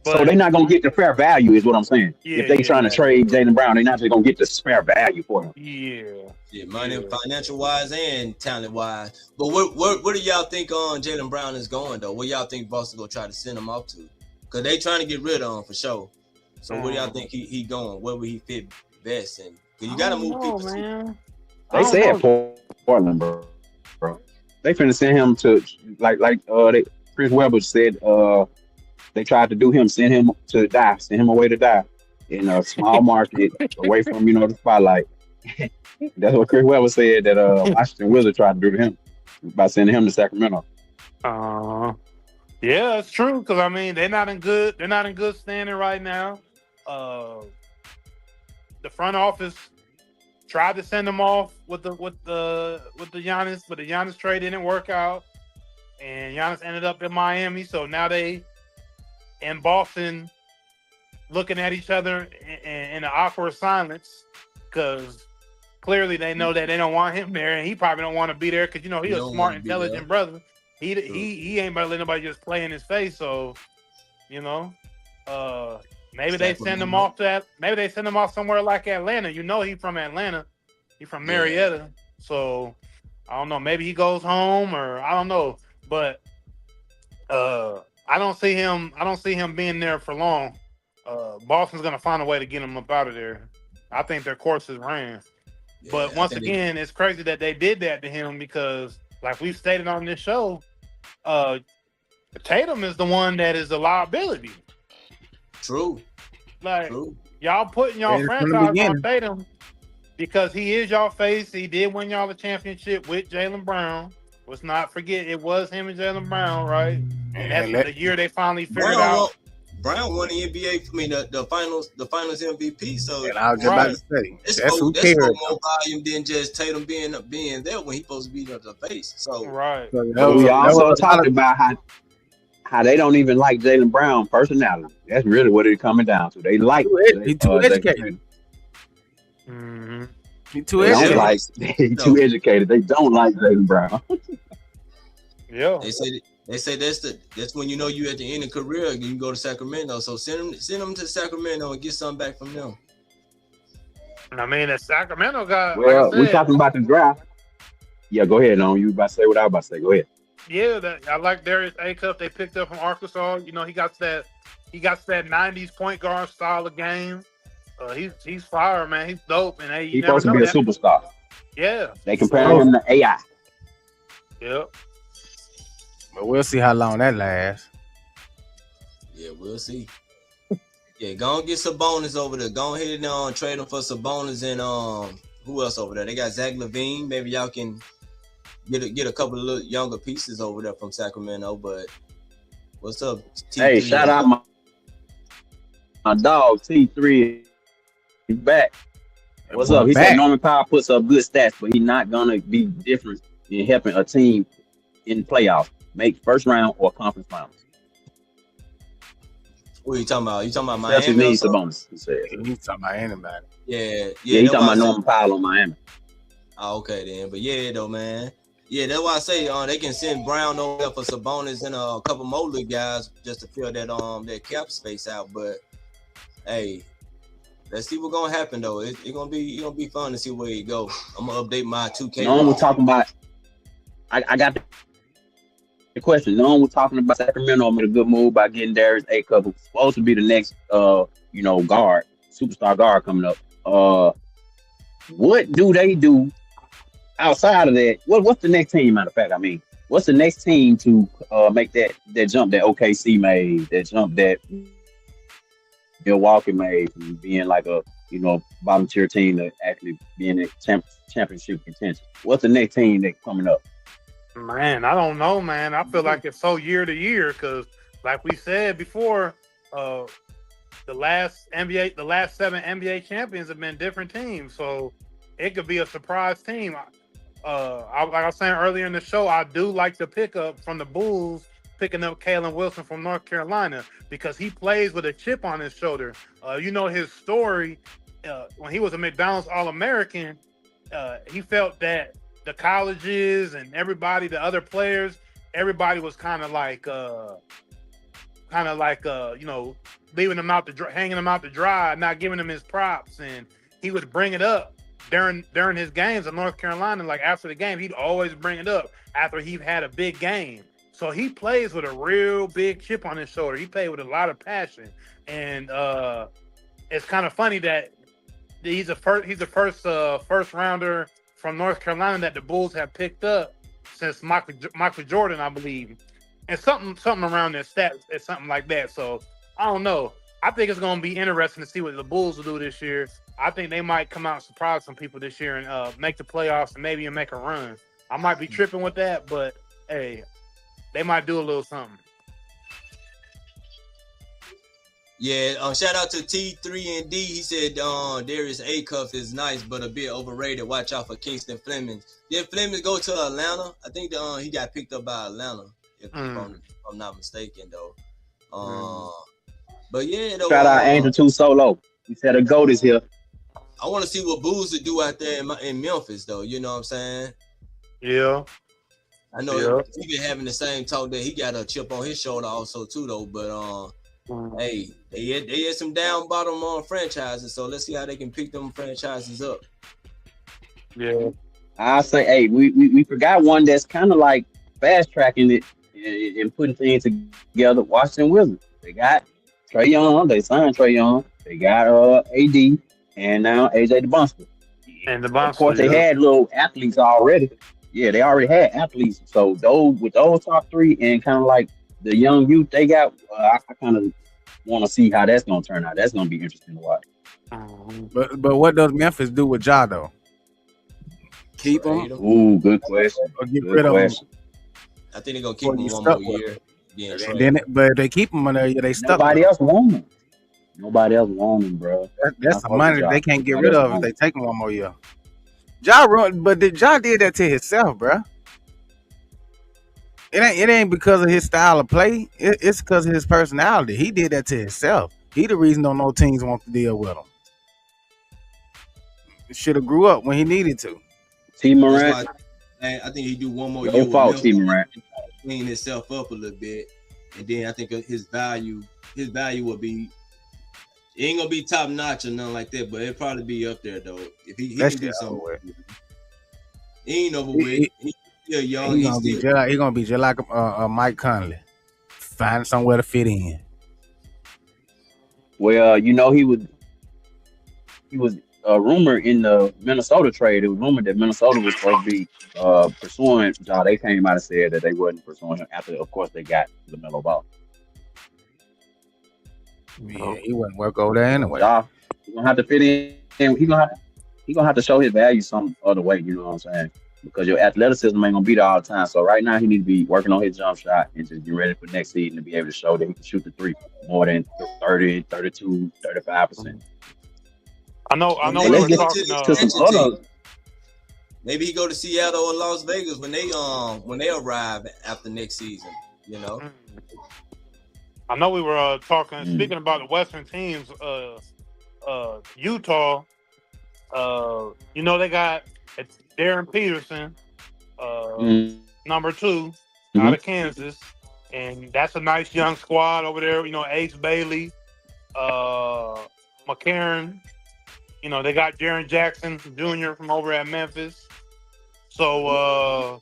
But, so they're not gonna get the fair value, is what I'm saying. If they trying to trade Jaylen Brown, they're not just gonna get the fair value for him. Yeah, money, financial wise and talent wise. But where do y'all think Jaylen Brown is going though? Where y'all think Boston gonna try to send him off to? Because they trying to get rid of him for sure. So where do y'all think he going? Where would he fit best? And you got to move people. Man. They said Portland, bro. They finna send him to Chris Webber said. They tried to do him, send him away to die in a small market away from the spotlight. That's what Chris Webber said that Washington Wizards tried to do to him by sending him to Sacramento. Yeah, it's true, because I mean they're not in good standing right now. The front office tried to send him off with the Giannis, but the Giannis trade didn't work out, and Giannis ended up in Miami. So now they in Boston looking at each other in an awkward silence, because clearly they know that they don't want him there, and he probably don't want to be there because he's a smart, intelligent brother. He ain't about to let nobody just play in his face. So maybe they send him off maybe they send him off somewhere like Atlanta. He's from Atlanta. He's from Marietta. So I don't know. Maybe he goes home, or I don't know. But I don't see him being there for long. Boston's gonna find a way to get him up out of there. I think their course is ran. Yeah, but once again, it's crazy that they did that to him, because, like we've stated on this show, Tatum is the one that is a liability. True. Y'all putting y'all franchise on Tatum, because he is y'all face. He did win y'all the championship with Jaylen Brown. Let's not forget it was him and Jaylen Brown, right? And that's the year they finally figured out. Brown won the NBA. I mean, the finals MVP. So and I was just about to say that's more volume than just Tatum being there when he's supposed to be the face. So right. So we also talked about how they don't even like Jaylen Brown personality. That's really what it's coming down to. They like he's too educated. Mm-hmm. He's too educated. He's too educated. They don't like Jaylen Brown. Yeah. They say that's when you know you at the end of career. You can go to Sacramento. So send them to Sacramento and get something back from them. I mean, the Sacramento guy. Well, like I said, we're talking about the draft. Yeah, go ahead. You about to say what I was about to say. Go ahead. Yeah, I like Darius Acuff. They picked up from Arkansas. You know, he got that 90s point guard style of game. He's fire, man. He's dope, and he's supposed to be a superstar. Yeah, they compare him to AI. Yep. But we'll see how long that lasts. Yeah, we'll see. Yeah, go and get Sabonis over there. Go ahead and trade him for Sabonis and who else over there? They got Zach LaVine. Maybe y'all can get a couple of little younger pieces over there from Sacramento. But what's up? T3? Hey, shout out my dog T3. He's back. What's up? He said Norman Powell puts up good stats, but he's not gonna be different in helping a team in the playoffs make first round or conference finals. What are you talking about? You talking about Miami? That's Sabonis. He said he's talking about anybody. Yeah. He's talking about Norman Powell on Miami. Oh, okay then. But yeah, though, man. Yeah, that's why I say they can send Brown over there for Sabonis and a couple more little guys just to fill that cap space out. But hey, let's see what's gonna happen though. It's gonna be fun to see where it go. I'm gonna update my 2K. No one was talking about. I got the question. No one was talking about Sacramento made a good move by getting Darius Acuff, who's supposed to be the next guard, superstar guard coming up. What do they do outside of that? What's the next team? Matter of fact, I mean, what's the next team to make that jump that OKC made? That jump that Milwaukee made from being like a bottom tier team to actually being in championship contention. What's the next team that's coming up? Man, I don't know, man. I feel like it's so year to year because, like we said before, the last 7 NBA champions have been different teams, so it could be a surprise team. Like I was saying earlier in the show, I do like the pickup from the Bulls, picking up Kalen Wilson from North Carolina because he plays with a chip on his shoulder. His story when he was a McDonald's All-American, he felt that the colleges and everybody, the other players, everybody was kind of like leaving him out hanging him out to dry, not giving him his props, and he would bring it up during his games in North Carolina. Like after the game, he'd always bring it up after he had a big game. So he plays with a real big chip on his shoulder. He played with a lot of passion, and it's kind of funny that he's the first rounder from North Carolina that the Bulls have picked up since Michael Jordan, I believe, and something around their stats, it's something like that. So I don't know. I think it's going to be interesting to see what the Bulls will do this year. I think they might come out and surprise some people this year and make the playoffs and maybe even make a run. I might be tripping with that, but hey, they might do a little something. Yeah, shout out to T3 and D. He said Darius Acuff is nice, but a bit overrated. Watch out for Kingston Fleming. Did Fleming go to Atlanta? I think he got picked up by Atlanta, if I'm not mistaken, though. But yeah, though, shout out Angel 2 Solo. He said a GOAT is here. I want to see what Boozer do out there in Memphis, though. You know what I'm saying? Yeah. I know he been having the same talk that he got a chip on his shoulder also too, though. But hey, they had some down bottom franchises, so let's see how they can pick them franchises up. Yeah, I say, hey, we forgot one that's kind of like fast tracking it and putting things together. Washington Wizards. They got Trae Young. They signed Trae Young. They got AD and now AJ DeBunster. And of course, they had little athletes already. Yeah, they already had athletes. So those top three and kind of like the young youth they got, I kind of want to see how that's gonna turn out. That's gonna be interesting to watch. But what does Memphis do with Ja though? Keep him Trade him. Ooh, good question. or get Good rid of him? question. I think they're gonna keep Or him you one stuck more with year. Then him? trade Then, him. but if they keep him on there, they stuck with Nobody him. else want him. Nobody else want him, bro. That's I some fuck with money Ja. they can't get Nobody rid else of if want they him. take him one more year. Ja did that to himself, bro. It ain't because of his style of play. It's because of his personality. He did that to himself. He the reason don't no teams want to deal with him. Should have grew up when he needed to. T. That's Morant, why I think he do one more year your with fault, T. Memphis Morant. and try to clean himself up a little bit, and then I think his value will be. It ain't gonna be top notch or nothing like that, but it'll probably be up there though. If he That can shit do something, over with. he ain't over with. He, He's still young. he He's gonna be still just like Mike Conley. Find somewhere to fit in. Well, he was a rumor in the Minnesota trade. It was rumored that Minnesota was supposed to be pursuing Ja. They came out and said that they wasn't pursuing him after, of course, they got LaMelo Ball. Yeah, he wouldn't work over there So anyway. Ja, he's gonna have to fit in. He gonna have to show his value some other way. You know what I'm saying? Because your athleticism ain't gonna be there all the time. So right now he need to be working on his jump shot and just get ready for next season to be able to show that he can shoot the three more than 30, 32, 35%. I know Or we maybe were he So go to talking. the to some expansion other. team. Maybe he go to Seattle or Las Vegas when they arrive after next season. You know, I know we were talking. Mm, Speaking about the Western teams, Utah. They got Darren Peterson, mm, number 2, out mhm. of Kansas, and that's a nice young squad over there. Ace Bailey, McCarron. They got Jaren Jackson Jr. from over at Memphis. So,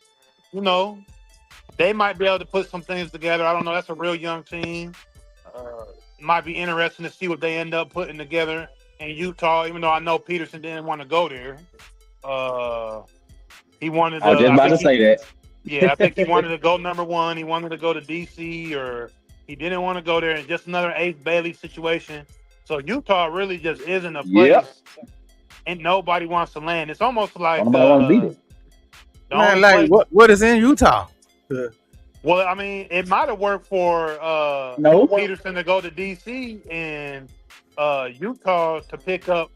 they might be able to put some things together. I don't know. That's a real young team. It might be interesting to see what they end up putting together in Utah, even though I know Peterson didn't want to go there. He wanted I was to, just about to say I think he that. wanted to go number 1. He wanted to go to DC, or he didn't want to go there. And just another Ace Bailey situation. So Utah really just isn't a Yep. place, and nobody wants to land. It's almost Don't like nobody want to beat it. the Man, only like place. what is in Utah? Well, I mean, it might have worked for No. Peterson to go to DC and Utah to pick up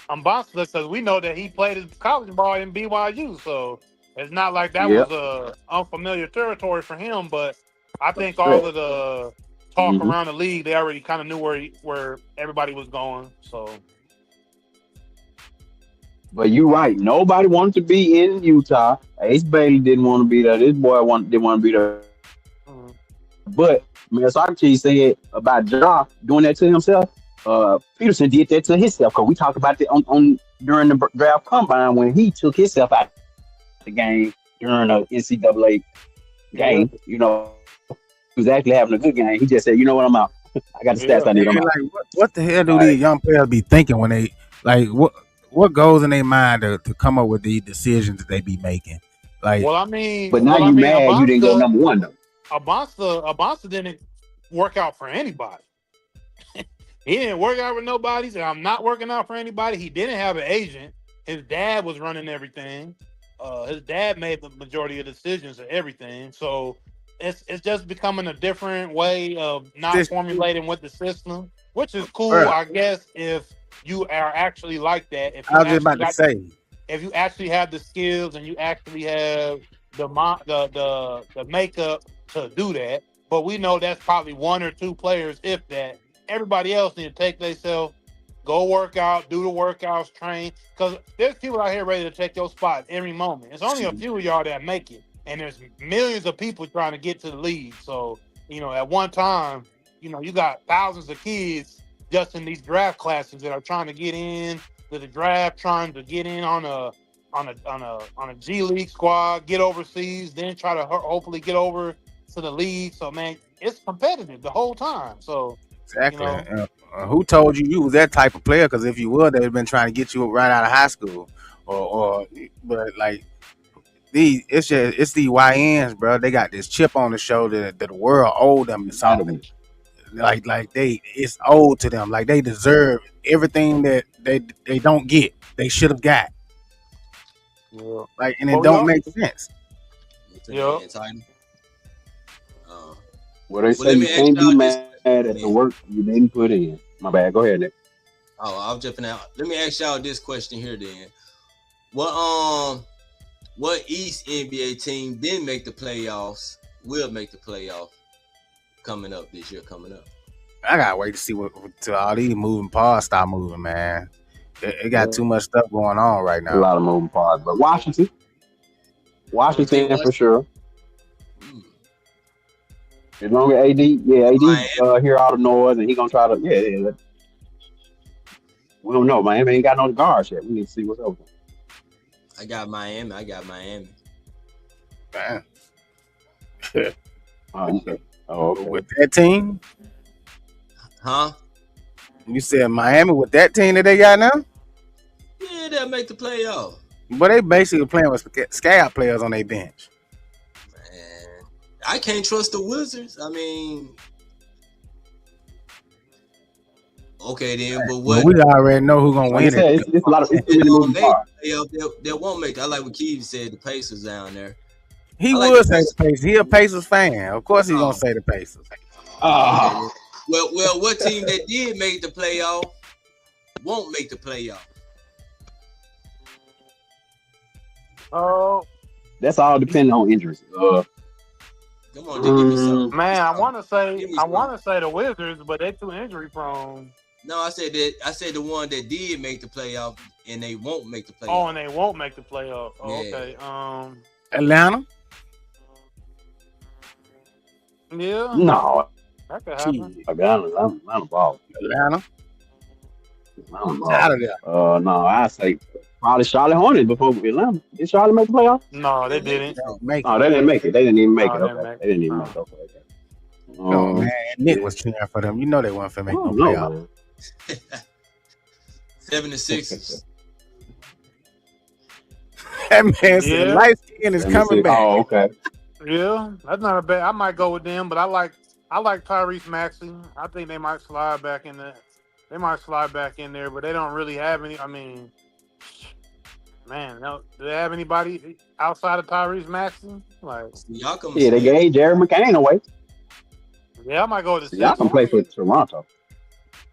Ambassador, because we know that he played his college ball in BYU, so it's not like that was Yep. unfamiliar territory for him. But I That's think all correct. of the talk Hmm. around the league, they already kind of knew where everybody was going. So But you're right. Nobody wanted to be in Utah. Ace Bailey didn't want to be there. This boy didn't want to be there. mhm. But Socrates said about Ja doing that to himself. Peterson did that to himself because we talked about it on during the draft combine when he took himself out the game during a NCAA Yeah, game. He was actually having a good game. He just said, "You know what? I'm out. I got the yeah. stats I need. I'm Man, out." like what the hell do All right. these young players be thinking when they like what goes in their mind to come up with these decisions that they be making? Like Well, I mean, But now you mad you didn't go number one though. Abasta didn't work out for anybody. He didn't work out with nobody. He said, I'm not working out for anybody. He didn't have an agent. His dad was running everything. His dad made the majority of decisions and everything. So it's just becoming a different way of not this, formulating with the system, which is cool, bruh, I guess, if you are actually like that. I was just about to say, If you actually have the skills and you actually have the makeup to do that. But we know that's probably 1 or 2 players, if that. Everybody else need to take themselves, go work out, do the workouts, train. Because there's people out here ready to take your spot every moment. It's only a few of y'all that make it. And there's millions of people trying to get to the league. So, at one time, you got thousands of kids just in these draft classes that are trying to get in to the draft, trying to get in on a G League squad, get overseas, then try to hopefully get over to the league. So man, it's competitive the whole time. So exactly. Who told you was that type of player? Because if you were, they'd been trying to get you right out of high school, but like it's the YNs, bro. They got this chip on the shoulder that the world owed them something. like it's owed to them. Like they deserve everything that they don't get. They should have got. Yeah. Like, and it Well, don't y'all. make sense. Yeah. Uh, Well, they say let you me ask can't be y'all this mad question, at the man. work you didn't put in. My bad. Go ahead, Nick. I'm jumping out. Let me ask y'all this question here then. What East NBA team didn't make the playoffs will make the playoff coming up this year? Coming up. I gotta wait to see what till all these moving parts start moving, man. It got too much stuff going on right A now. lot of moving parts, but Washington You think for sure. Hmm. As long as AD Miami. hear all the noise and he gonna try to we don't know. Miami ain't got no guards yet. We need to see what's over. I got Miami. Man. Okay. Oh, okay. With that team, Huh? you said Miami with that team that they got now, Yeah, they'll make the playoff. but they basically playing with scab players on their bench. Man, I can't trust the Wizards. I mean, okay then, but Well, what? we already know who's gonna Like I win it. said, it's a lot of it's too They many don't moving make parts. the playoff. They won't make. I like what Keith said. The Pacers down there. He I like would the say the Pacers. Pacers. He a Pacers fan. Of course, he's gonna Oh, say the Pacers. okay. Ah, Then. Well, what team that did make the playoff won't make the playoff? Oh that's all depending on injuries. Come on, just give me some. man, I want to Give me some. say the Wizards, but they're too injury prone. No, I said that. I said the one that did make the playoff, and they won't make the Oh, playoff. and they won't make the playoff. Oh, Yeah. okay. Atlanta. Yeah, No, that could Shit. happen. I'm involved. Atlanta. I'm It's out of involved. there. No, I say probably Charlotte Hornets before Atlanta. Did Charlotte make the playoff? No, they Didn't make didn't. the playoff. Make No, it. they didn't make it. They didn't even make No, it. they didn't Okay, make they didn't it. even No. make it. Okay. No, man. Nick Yeah. was cheering for them. You know they weren't finna I make no don't know, playoff. man. 76ers. That man said Yeah, light skin is coming back. Oh, okay. yeah, that's not a bad. I might go with them, but I like Tyrese Maxey. I think they might slide back in there. They might slide back in there, but they don't really have any. I mean, man, do they have anybody outside of Tyrese Maxey? Like, Y'all come Yeah, they Smith. gave Jerry McCain away. yeah, I might go with the So y'all can Sixers. play for Toronto.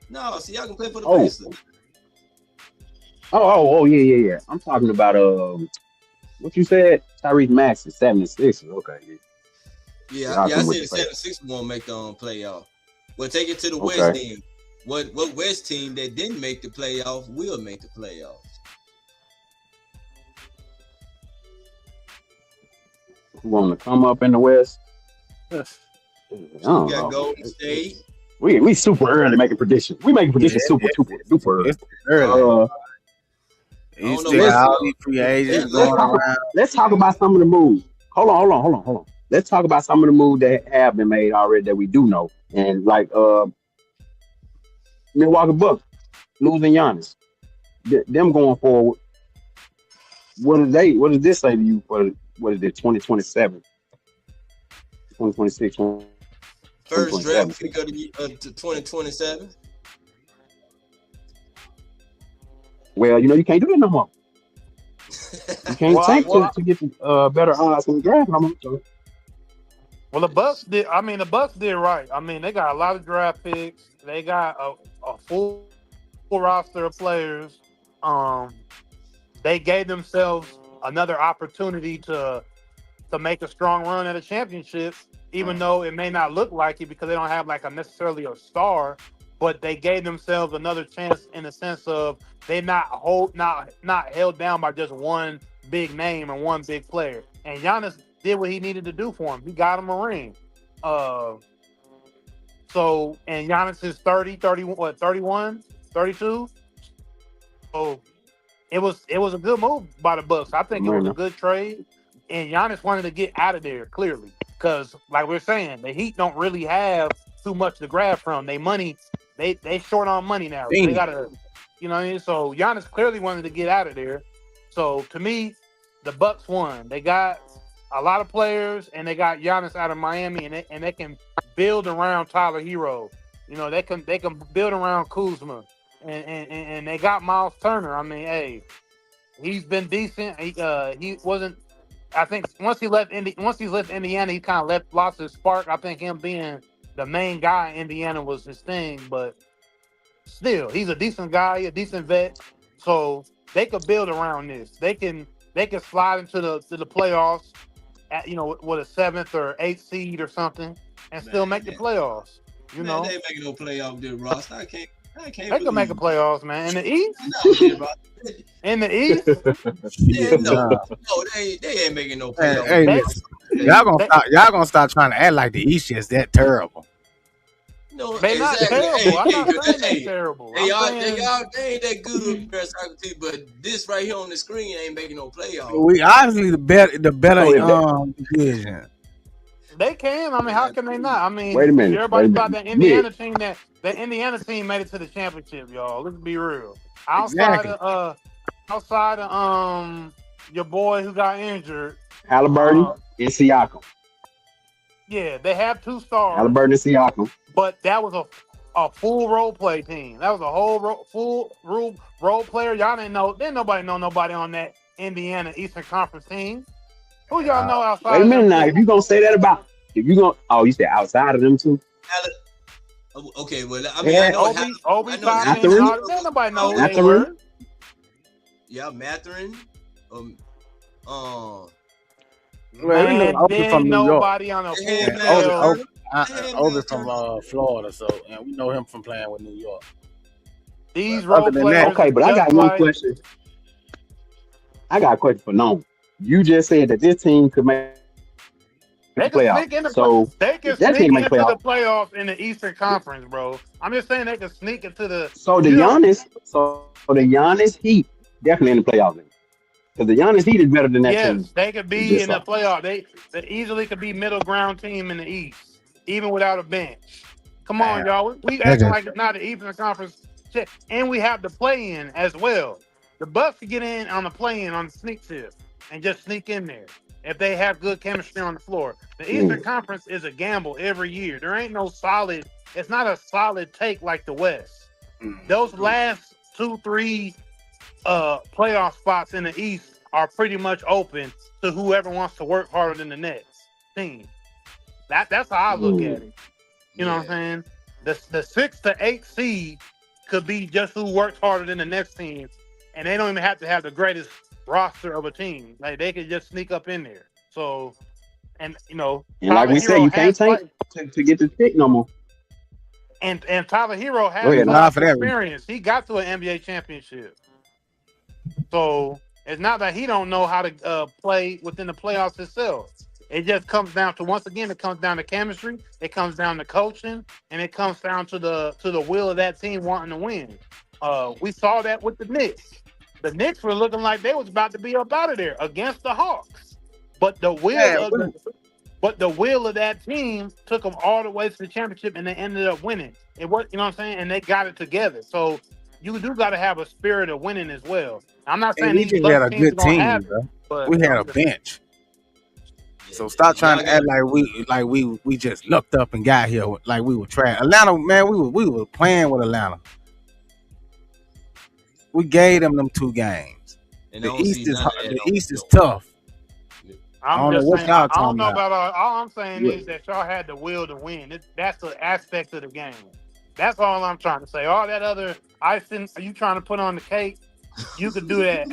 No, see, y'all can play for the Oh, Pacers. yeah. I'm talking about what you said, Tyrese Maxey, 76. Okay, Yeah, y'all I come with said the the play. 76ers won't make the playoff. Well, take it to the West Okay, then. What West team that didn't make the playoff will make the playoff? who want to come up in the West? I So you don't got know. Golden State. We super early making predictions. We making predictions super early. It's early. Uh, You I don't know still got let's all these free agents let's going talk around. let's talk about some of the moves. Hold on. Let's talk about some of the moves that have been made already that we do know. And like Milwaukee Bucks losing Giannis. Them going forward. What does this say to you for what is it, 2027, 2026, First 2027? draft pick of the to 2027. Well, you can't do that no more. You can't Well, tank to get better odds in the draft no more. So, the Bucks did. I mean, the Bucks did right. I mean, they got a lot of draft picks. They got a full roster of players. They gave themselves another opportunity to make a strong run at a championship, even though it may not look like it because they don't have like necessarily a star. But they gave themselves another chance in the sense of they not held down by just one big name and one big player. And Giannis did what he needed to do for him. He got him a ring. So, and Giannis is 30, 31, 32. So it was a good move by the Bucks. I think it was a good trade. And Giannis wanted to get out of there clearly. Because like we're saying, the Heat don't really have too much to grab from. They money, they short on money now. So they gotta, you know what I mean? So Giannis clearly wanted to get out of there. So to me, the Bucks won. They got a lot of players, and they got Giannis out of Miami, and they can build around Tyler Hero. You know, they can build around Kuzma, and they got Miles Turner. I mean, hey, he's been decent. He wasn't. I think once he's left Indiana, he kind of lost his spark. I think him being the main guy in Indiana was his thing, but still, he's a decent guy, a decent vet. So they could build around this. They can slide into the playoffs at, you know, with a 7th or 8th seed or something, and still make the playoffs. You know, they ain't making no playoff there, Ross. I can't. They can make a playoffs, man. In the East, in the East, they ain't making no playoffs. Hey, listen, y'all gonna stop trying to act like the East is that terrible. No, they're not terrible. I'm not saying they're terrible. They ain't that good of a soccer team, but this right here on the screen ain't making no playoffs. We obviously the better division. They can. I mean, how can they not? I mean, Wait a minute. Everybody thought that Indiana team that Indiana team made it to the championship, y'all. Let's be real. Outside of your boy who got injured, Halliburton and Siakam. Yeah, they have 2 stars. Halliburton and Siakam. But that was a full role play team. That was a whole full role player. Y'all didn't know. Didn't nobody know nobody on that Indiana Eastern Conference team. Who y'all know outside? Wait a minute now. If you gonna say that about, you said outside of them too. Okay, well, I mean, I know Obi Mathurin. Didn't nobody know who they were. Yeah, Mathurin. Man, Obi from New York. Nobody on the field. Obi from Florida, so and we know him from playing with New York. These role players. Okay, but I got one question. I got a question for Noam. You just said that this team could make they the playoffs. They can sneak into the playoffs in the Eastern Conference, bro. I'm just saying they can sneak into the. So the Giannis Heat definitely in the playoffs. Because the Giannis Heat is better than that team. Yes, they could be in the playoff. They easily could be middle ground team in the East, even without a bench. Come on, y'all. We acting like it's not the Eastern Conference shit, and we have the play-in as well. The Bucks can get in on the play-in on the sneak tip and just sneak in there if they have good chemistry on the floor. The Eastern Conference is a gamble every year. There ain't no solid. It's not a solid take like the West. Those last 2-3 playoff spots in the East are pretty much open to whoever wants to work harder than the next team. That's how I look at it. You know what I'm saying? The 6 to 8 seed could be just who works harder than the next team, and they don't even have to have the greatest roster of a team. Like they could just sneak up in there. So, and you know, and like we said, you can't take to get the pick no more. And Tyler Hero has experience. He got to an NBA championship. So it's not that he don't know how to play within the playoffs itself. It just comes down to, once again, it comes down to chemistry. It comes down to coaching, and it comes down to the will of that team wanting to win. We saw that with the Knicks. The Knicks were looking like they was about to be up out of there against the Hawks, but the will of that team took them all the way to the championship, and they ended up winning. It was, you know what I'm saying, and they got it together. So you do got to have a spirit of winning as well. I'm not saying we had a good team, bro. But we had a bench. So stop trying to act like we just looked up and got here like we were trash. Atlanta, man, we were playing with Atlanta. We gave them 2 games. And the East is tough. I don't know about all I'm saying is that y'all had the will to win. That's the aspect of the game. That's all I'm trying to say. All that other icing you trying to put on the cake, you could do that.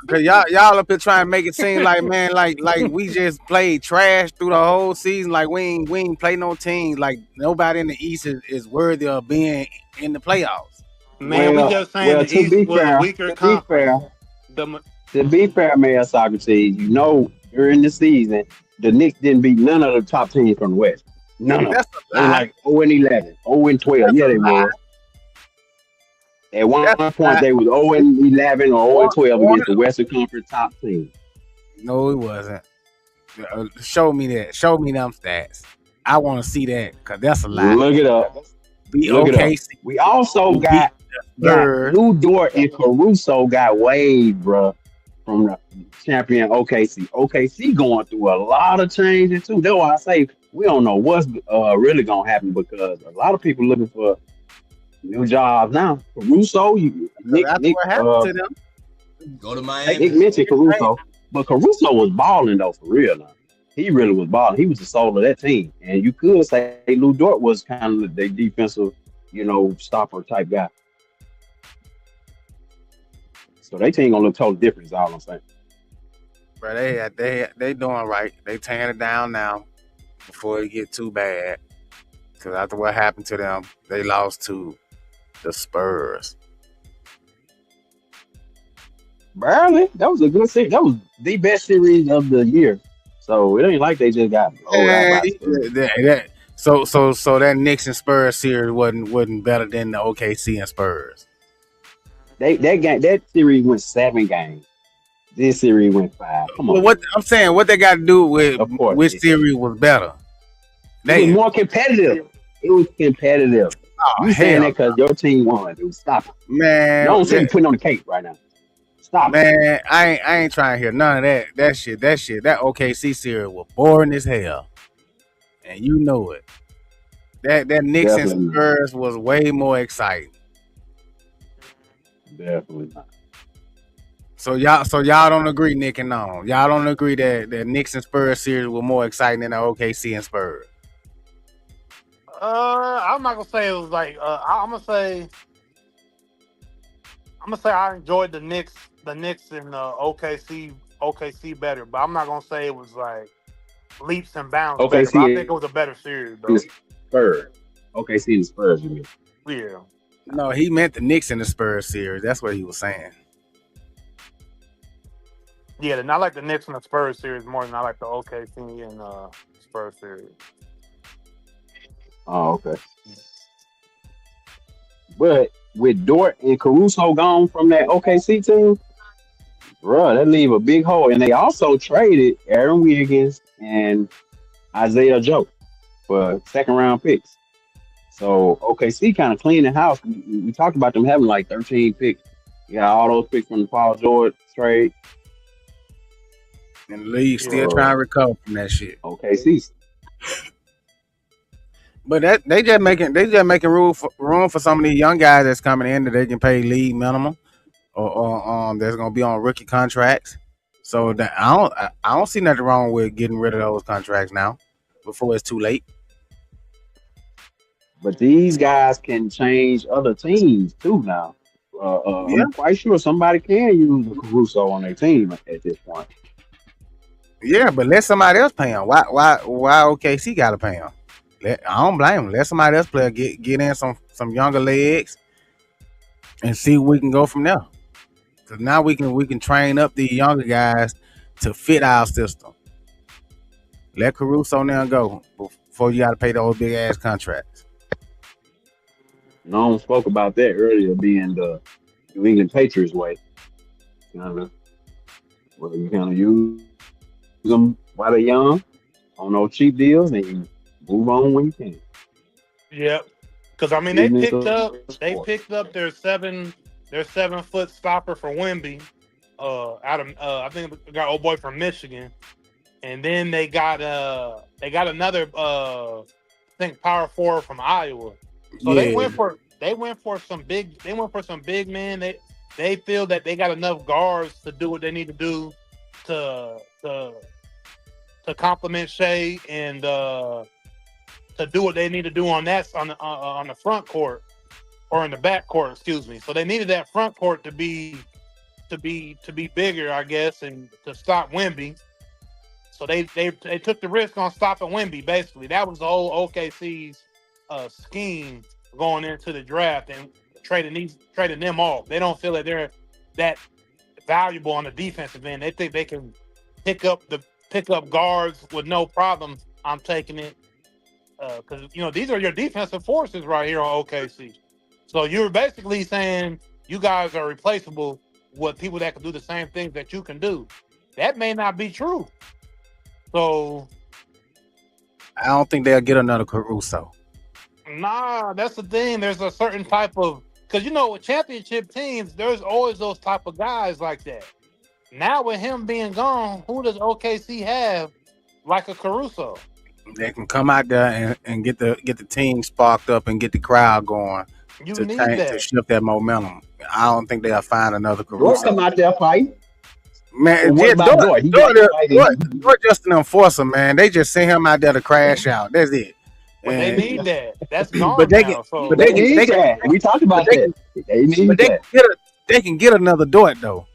y'all up here trying to make it seem like, man, like we just played trash through the whole season. Like we ain't play no teams. Like nobody in the East is worthy of being in the playoffs. Man, we just saying the East was a weaker conference. To be fair, man, Socrates, you know, during the season, the Knicks didn't beat none of the top teams from the West. None of them. They were like 0-11, 0-12. Yeah, they were. At one point, they was 0-11 or 0-12 against the Western Conference top team. No, it wasn't. Show me that. Show me them stats. I want to see that because that's a lie. Look it up. Look it up. We also got Lou Dort and Caruso got waived, bro, from the champion OKC. OKC going through a lot of changes too. That's why I say we don't know what's really gonna happen because a lot of people looking for new jobs now. Caruso, Because that's what happened to them. Go to Nick Miami. mentioned Caruso, but Caruso was balling though for real now. He really was balling. He was the soul of that team, and you could say Lou Dort was kind of their defensive, stopper type guy. So they team gonna look totally different. Is all I'm saying. But they doing right. They tearing it down now before it get too bad. Because after what happened to them, they lost to the Spurs. Barely. That was a good series. That was the best series of the year. So it ain't like they just got blown out by the Spurs. So that Knicks and Spurs series wasn't better than the OKC and Spurs. That series went 7 games. This series went 5. Come on. Well, what I'm saying, what they got to do with Of course, which series was better? It was more competitive. It was competitive. You saying that because your team won, dude. Stop it. Man, don't say you putting on the cake right now. Stop man, it. I ain't trying to hear none of that. That shit. That OKC series was boring as hell. And you know it. That Knicks and Spurs was way more exciting. Definitely not. So y'all don't agree, Nick and on. Y'all don't agree that Knicks and Spurs series were more exciting than the OKC and Spurs. I'm not gonna say it was like. I'm gonna say I enjoyed the Knicks and OKC better, but I'm not gonna say it was like leaps and bounds better. But I think it was a better series though. Spurs. OKC and Spurs, you mean? Yeah. No, he meant the Knicks and the Spurs series. That's what he was saying. Yeah, and I like the Knicks and the Spurs series more than I like the OKC and Spurs series. Oh, okay. But with Dort and Caruso gone from that OKC team, bro, that leave a big hole. And they also traded Aaron Wiggins and Isaiah Joe for 2nd-round picks. So OKC kind of cleaned the house. We talked about them having like 13 picks. You got all those picks from the Paul George trade. And the league still trying to recover from that shit. OKC. But they just making room for some of these young guys that's coming in that they can pay league minimum or that's gonna be on rookie contracts. So that I don't see nothing wrong with getting rid of those contracts now before it's too late. But these guys can change other teams too now. I'm quite sure somebody can use a Caruso on their team at this point. Yeah, but let somebody else pay him. Why OKC gotta pay him? I don't blame him. Let somebody else play. Get in some younger legs and see where we can go from there. Because now we can train up the younger guys to fit our system. Let Caruso now go before you got to pay those big ass contracts. No one spoke about that earlier, being the New England Patriots way. Where you kind of use them while they're young on those cheap deals and you move on when you can. Yep. Because I mean they picked up their 7-foot stopper for Wemby out of I think they got old boy from Michigan. And then they got another I think power forward from Iowa. So they went for some big men. They feel that they got enough guards to do what they need to do to complement Shea and to do what they need to do on the front court or in the back court, excuse me. So they needed that front court to be bigger, I guess, and to stop Wemby. So they took the risk on stopping Wemby. Basically, that was the whole OKC's scheme going into the draft and trading them off. They don't feel that they're that valuable on the defensive end. They think they can pick up guards with no problem. I'm taking it because these are your defensive forces right here on OKC. So you're basically saying you guys are replaceable with people that can do the same things that you can do. That may not be true. So I don't think they'll get another Caruso. Nah, that's the thing. There's a certain type of because with championship teams, there's always those type of guys like that. Now with him being gone, who does OKC have like a Caruso? They can come out there and get the team sparked up and get the crowd going You to need that. shift that momentum. I don't think they'll find another Dort Caruso. come out there fighting. Man, What about Dort? He got to fight it. Dort just an enforcer, man. They just send him out there to crash out. That's it. But they need that. That's gone But they now. can, But they need that. We talked about that. They need that. They can get another Dort though.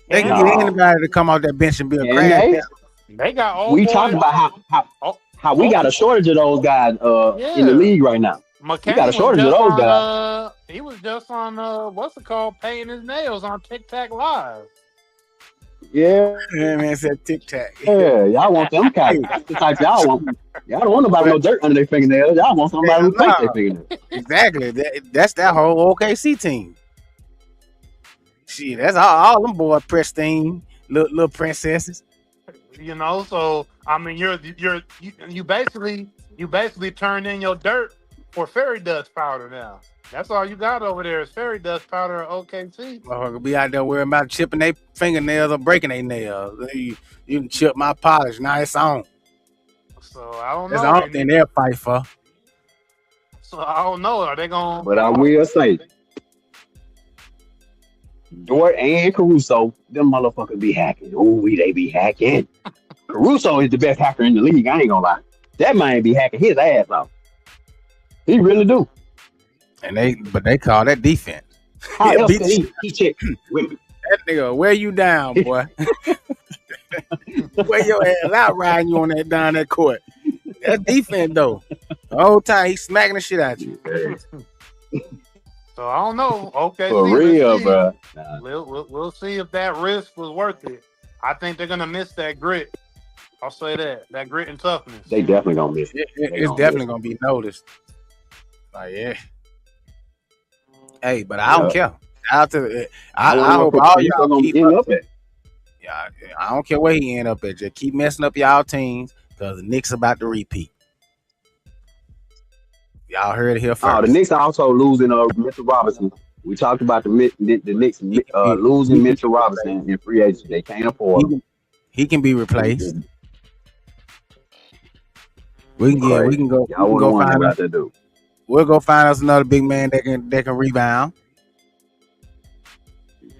They can get anybody to come off that bench and be a crash. They got all. We talked about how we got a shortage of those guys in the league right now. McCain we got a shortage of those guys. He was just on what's it called, painting his nails on TikTok Live. Yeah, man said Tic Tac. Yeah, y'all want them guys. That's the type y'all want. Y'all don't want nobody with no dirt under their fingernails. Y'all want somebody who paints their fingernails. Exactly. That's that whole OKC team. Shit, that's all them boys pristine, little princesses. You know, so I mean, you basically turned in your dirt for fairy dust powder now. That's all you got over there is fairy dust powder at OKC. Motherfucker be out there worrying about chipping their fingernails or breaking their nails. You can chip my polish. Now it's on. So I don't know. That's the only thing they'll fight for. So I don't know. Are they going? But I will say, Dort and Caruso, them motherfuckers be hacking. Ooh, they be hacking. Caruso is the best hacker in the league. I ain't gonna lie. That man be hacking his ass off. He really do. And they call that defense. How else can he check with me? That nigga wear you down, boy. Wear your ass out riding you on down that court. That's defense though. The whole time he's smacking the shit out you. So I don't know. Okay, for real, bro. Nah. We'll see if that risk was worth it. I think they're gonna miss that grit. I'll say that grit and toughness. They definitely gonna miss it. It's definitely gonna be noticed. Like yeah. Hey, but I don't care. I hope all y'all keep up at. Yeah, I don't care where he end up at. Just keep messing up y'all teams because the Knicks about to repeat. Y'all heard it here first. Oh, the Knicks are also losing Mitchell Robinson. We talked about the Knicks losing Mitchell Robinson in free agency. They can't afford him. He can be replaced. We can go find out that dude. We'll go find us another big man that can rebound.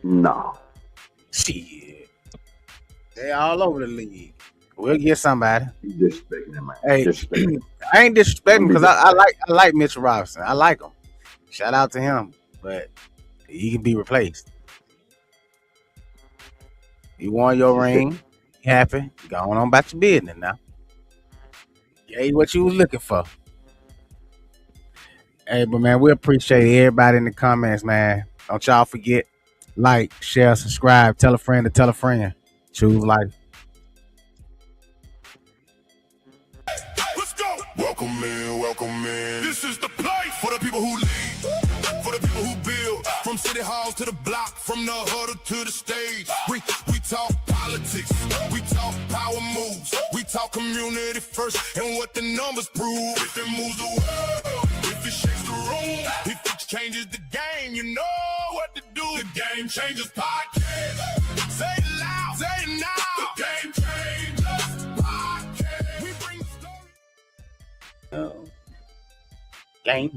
No. Shit. They all over the league. We'll get somebody. You disrespecting him, man. Hey, I ain't disrespecting because I like Mitchell Robinson. I like him. Shout out to him. But he can be replaced. You won your ring. You happy. Go on about your business now. Gave you what you was looking for. Hey, but man, we appreciate everybody in the comments, man. Don't y'all forget, like, share, subscribe, tell a friend to tell a friend. Choose life. Let's go. Welcome in. This is the place for the people who lead, for the people who build. From city halls to the block, from the huddle to the stage. We talk politics, we talk power moves, we talk community first, and what the numbers prove. If it moves the world, if it shakes the room, if it changes the game, you know what to do. The Game Changers Podcast. Say it loud, say it now. The Game Changers Podcast. We bring the story. Gang.